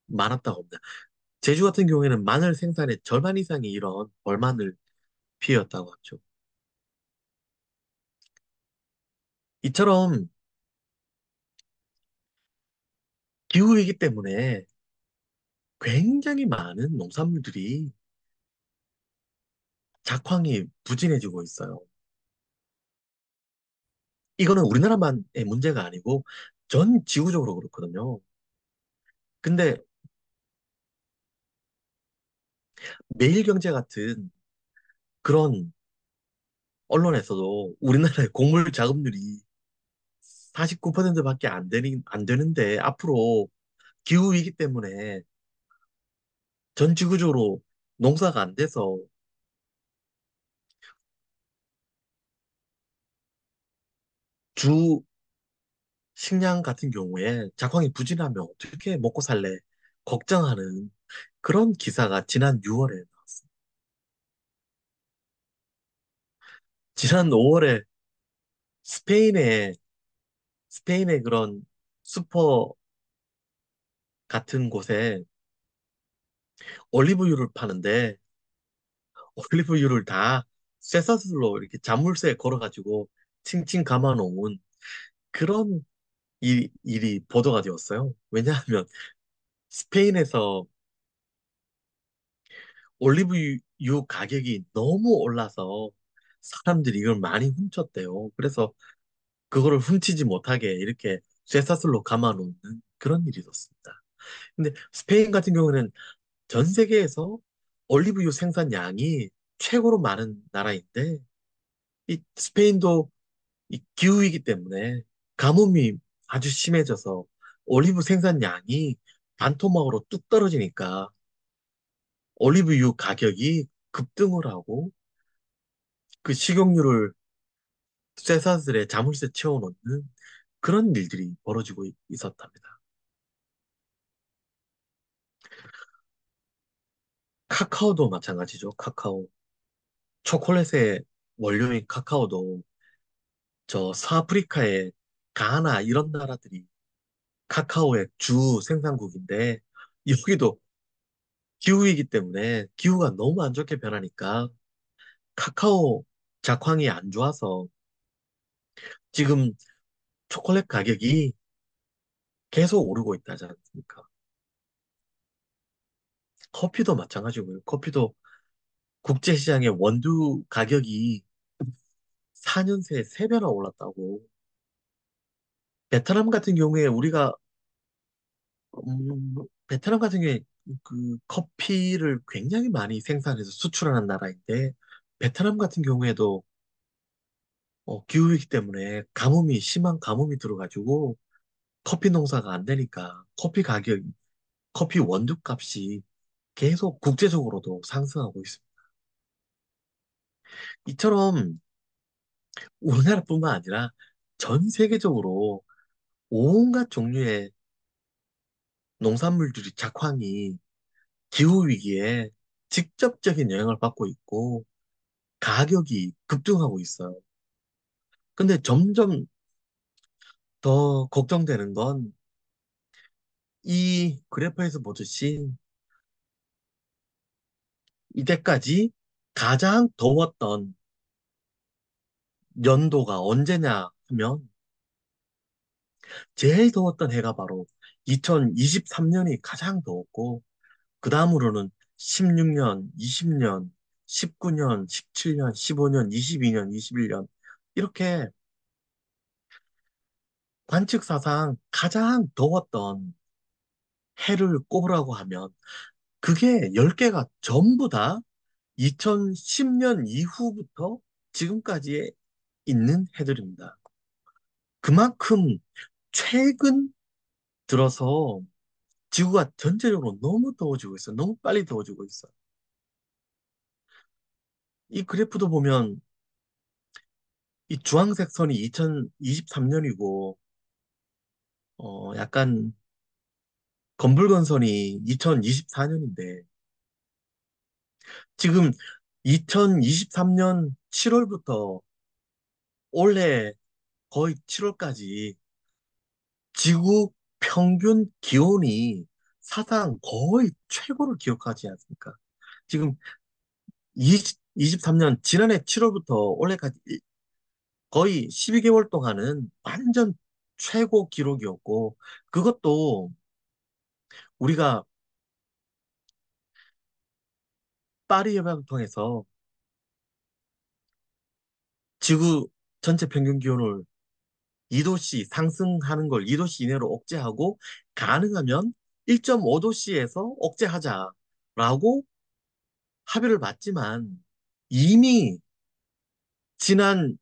많았다고 합니다. 제주 같은 경우에는 마늘 생산의 절반 이상이 이런 벌마늘 피해였다고 하죠. 이처럼 기후위기 때문에 굉장히 많은 농산물들이 작황이 부진해지고 있어요. 이거는 우리나라만의 문제가 아니고 전 지구적으로 그렇거든요. 근데 매일경제 같은 그런 언론에서도 우리나라의 곡물 작업률이 49%밖에 안 되는데 앞으로 기후위기 때문에 전 지구적으로 농사가 안 돼서 주 식량 같은 경우에 작황이 부진하면 어떻게 먹고 살래? 걱정하는 그런 기사가 지난 6월에 나왔어요. 지난 5월에 스페인의 스페인의 그런 슈퍼 같은 곳에 올리브유를 파는데 올리브유를 다 쇠사슬로 이렇게 자물쇠에 걸어가지고 칭칭 감아놓은 그런 일이 보도가 되었어요. 왜냐하면 스페인에서 올리브유 가격이 너무 올라서 사람들이 이걸 많이 훔쳤대요. 그래서 그거를 훔치지 못하게 이렇게 쇠사슬로 감아놓는 그런 일이 있었습니다. 근데 스페인 같은 경우는 전 세계에서 올리브유 생산량이 최고로 많은 나라인데 이 스페인도 이 기후이기 때문에 가뭄이 아주 심해져서 올리브 생산량이 반토막으로 뚝 떨어지니까 올리브유 가격이 급등을 하고 그 식용유를 쇠사슬에 자물쇠 채워놓는 그런 일들이 벌어지고 있었답니다. 카카오도 마찬가지죠. 카카오. 초콜릿의 원료인 카카오도 저 서아프리카의 가나 이런 나라들이 카카오의 주 생산국인데 여기도 기후이기 때문에 기후가 너무 안 좋게 변하니까 카카오 작황이 안 좋아서 지금 초콜릿 가격이 계속 오르고 있다지 않습니까? 커피도 마찬가지고요. 커피도 국제시장의 원두 가격이 4년 새에 3배나 올랐다고. 베트남 같은 경우에 우리가 베트남 같은 경우에 그 커피를 굉장히 많이 생산해서 수출하는 나라인데 베트남 같은 경우에도 기후이기 때문에 심한 가뭄이 들어가지고 커피 농사가 안 되니까 커피 원두 값이 계속 국제적으로도 상승하고 있습니다. 이처럼 우리나라뿐만 아니라 전 세계적으로 온갖 종류의 농산물들이 작황이 기후위기에 직접적인 영향을 받고 있고 가격이 급등하고 있어요. 근데 점점 더 걱정되는 건 이 그래프에서 보듯이 이때까지 가장 더웠던 연도가 언제냐 하면 제일 더웠던 해가 바로 2023년이 가장 더웠고 그 다음으로는 16년, 20년, 19년, 17년, 15년, 22년, 21년 이렇게 관측 사상 가장 더웠던 해를 꼽으라고 하면 그게 10개가 전부 다 2010년 이후부터 지금까지 있는 해들입니다. 그만큼 최근 들어서 지구가 전체적으로 너무 더워지고 있어요. 너무 빨리 더워지고 있어요. 이 그래프도 보면 이 주황색 선이 2023년이고 약간 검붉은 선이 2024년인데 지금 2023년 7월부터 올해 거의 7월까지 지구 평균 기온이 사상 거의 최고를 기록하지 않습니까? 지금 23년 지난해 7월부터 올해까지 거의 12개월 동안은 완전 최고 기록이었고, 그것도 우리가 파리 협약을 통해서 지구 전체 평균 기온을 2도씨 상승하는 걸 2도씨 이내로 억제하고, 가능하면 1.5도씨에서 억제하자라고 합의를 봤지만, 이미 지난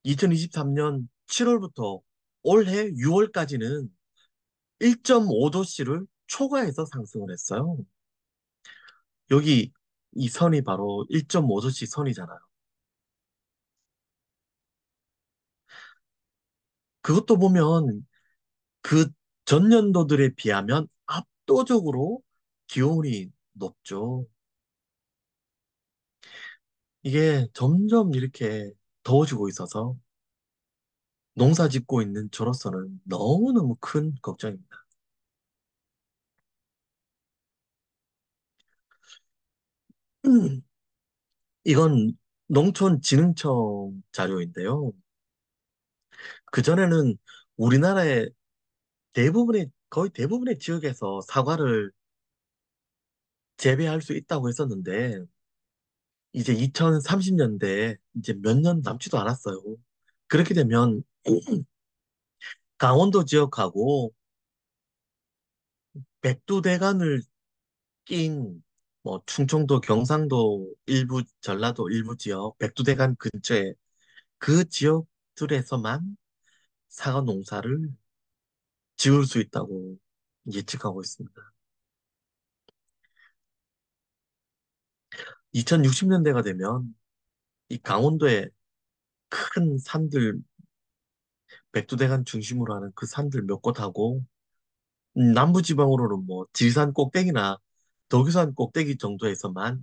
2023년 7월부터 올해 6월까지는 1.5도씨를 초과해서 상승을 했어요. 여기 이 선이 바로 1.5도씨 선이잖아요. 그것도 보면 그 전년도들에 비하면 압도적으로 기온이 높죠. 이게 점점 이렇게 더워지고 있어서 농사 짓고 있는 저로서는 너무너무 큰 걱정입니다. 이건 농촌진흥청 자료인데요. 그전에는 우리나라의 거의 대부분의 지역에서 사과를 재배할 수 있다고 했었는데, 이제 2030년대에 이제 몇 년 남지도 않았어요. 그렇게 되면 강원도 지역하고 백두대간을 낀 뭐 충청도, 경상도 일부, 전라도 일부 지역, 백두대간 근처에 그 지역들에서만 사과 농사를 지을 수 있다고 예측하고 있습니다. 2060년대가 되면 이 강원도의 큰 산들, 백두대간 중심으로 하는 그 산들 몇 곳하고 남부지방으로는 뭐 지리산 꼭대기나 덕유산 꼭대기 정도에서만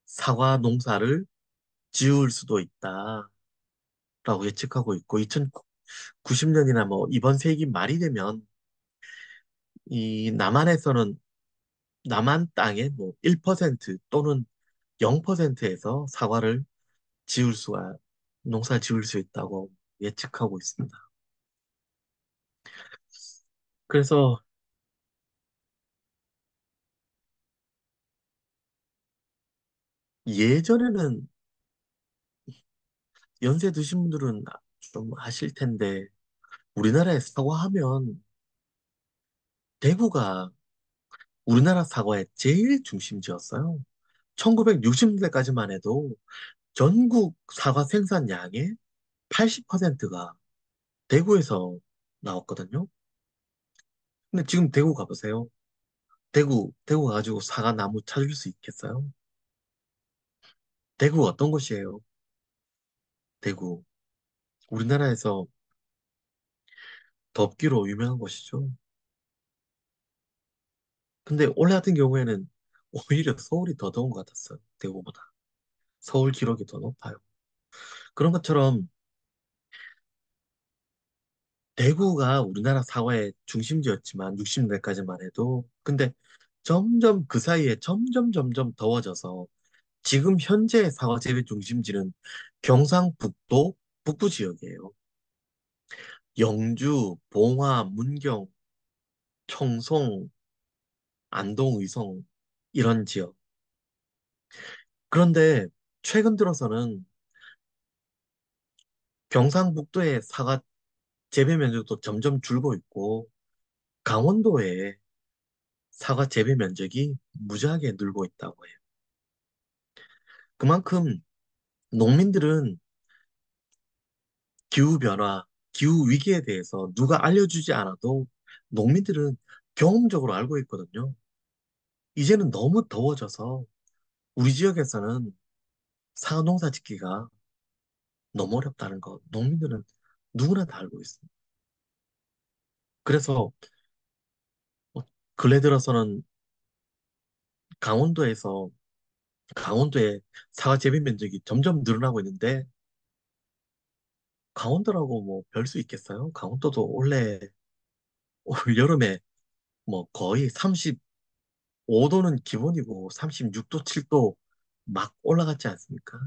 사과 농사를 지을 수도 있다라고 예측하고 있고, 2090년이나 뭐 이번 세기 말이 되면 이 남한에서는 남한 땅의 뭐 1% 또는 0%에서 사과를 지을 수가 농사 지을 수 있다고 예측하고 있습니다. 그래서 예전에는 연세 드신 분들은 좀 아실 텐데, 우리나라에 사과하면 대구가 우리나라 사과의 제일 중심지였어요. 1960년대까지만 해도 전국 사과 생산량의 80%가 대구에서 나왔거든요. 근데 지금 대구 가보세요. 대구 가지고 사과 나무 찾을 수 있겠어요? 대구가 어떤 곳이에요? 대구. 우리나라에서 덥기로 유명한 곳이죠. 근데 올해 같은 경우에는 오히려 서울이 더 더운 것 같았어요. 대구보다. 서울 기록이 더 높아요. 그런 것처럼 대구가 우리나라 사과의 중심지였지만 60년대까지만 해도, 근데 점점 그 사이에 점점 더워져서 지금 현재 사과 재배 중심지는 경상북도 북부 지역이에요. 영주, 봉화, 문경, 청송, 안동, 의성 이런 지역. 그런데 최근 들어서는 경상북도의 사과 재배 면적도 점점 줄고 있고, 강원도의 사과 재배 면적이 무지하게 늘고 있다고 해요. 그만큼 농민들은 기후변화, 기후위기에 대해서 누가 알려주지 않아도 농민들은 경험적으로 알고 있거든요. 이제는 너무 더워져서 우리 지역에서는 사과 농사 짓기가 너무 어렵다는 거 농민들은 누구나 다 알고 있습니다. 그래서 뭐 근래 들어서는 강원도에서 강원도의 사과 재배 면적이 점점 늘어나고 있는데, 강원도라고 뭐 별 수 있겠어요? 강원도도 올해 올 여름에 뭐 거의 35도는 기본이고 36도, 7도 막 올라갔지 않습니까?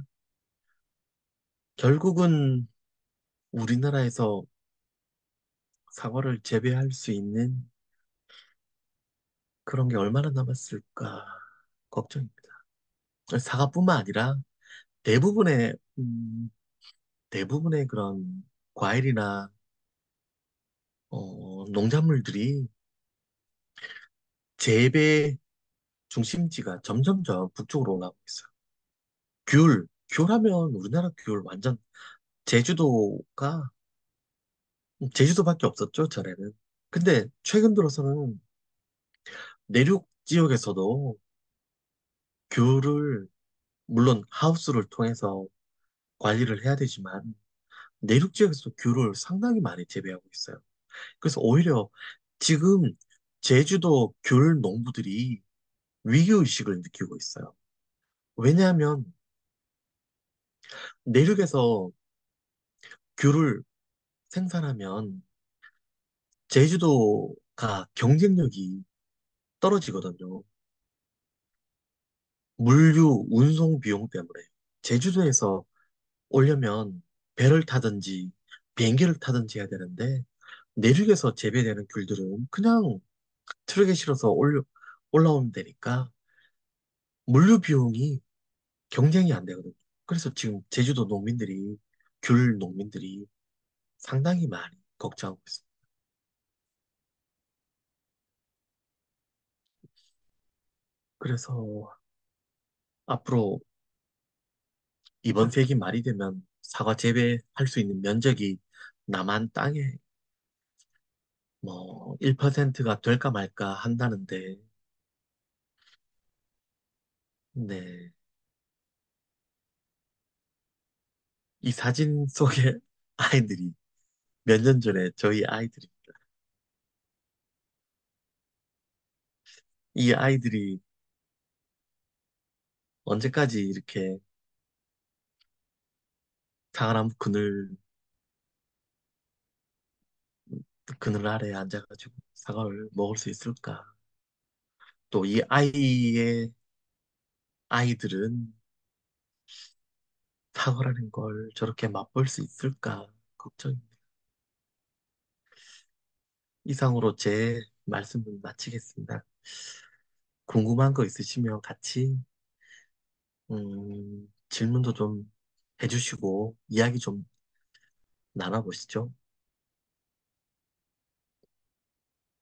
결국은 우리나라에서 사과를 재배할 수 있는 그런 게 얼마나 남았을까 걱정입니다. 사과뿐만 아니라 대부분의 대부분의 그런 과일이나 농작물들이 재배 중심지가 점점점 북쪽으로 올라가고 있어요. 귤하면 우리나라 귤 완전 제주도가 제주도밖에 없었죠, 전에는. 근데 최근 들어서는 내륙 지역에서도 귤을 물론 하우스를 통해서 관리를 해야 되지만 내륙 지역에서 귤을 상당히 많이 재배하고 있어요. 그래서 오히려 지금 제주도 귤 농부들이 위기의식을 느끼고 있어요. 왜냐하면 내륙에서 귤을 생산하면 제주도가 경쟁력이 떨어지거든요. 물류, 운송 비용 때문에. 제주도에서 오려면 배를 타든지 비행기를 타든지 해야 되는데 내륙에서 재배되는 귤들은 그냥 트럭에 실어서 올라오면 되니까 물류 비용이 경쟁이 안 되거든요. 그래서 지금 제주도 농민들이, 귤 농민들이 상당히 많이 걱정하고 있습니다. 그래서 앞으로 이번 세기 말이 되면 사과 재배할 수 있는 면적이 남한 땅에 뭐 1%가 될까 말까 한다는데, 네. 이 사진 속의 아이들이 몇 년 전에 저희 아이들입니다. 이 아이들이 언제까지 이렇게 사과나무 그늘 아래에 앉아가지고 사과를 먹을 수 있을까? 또 이 아이들은 사과라는 걸 저렇게 맛볼 수 있을까? 걱정입니다. 이상으로 제 말씀을 마치겠습니다. 궁금한 거 있으시면 같이 질문도 좀 해주시고 이야기 좀 나눠보시죠.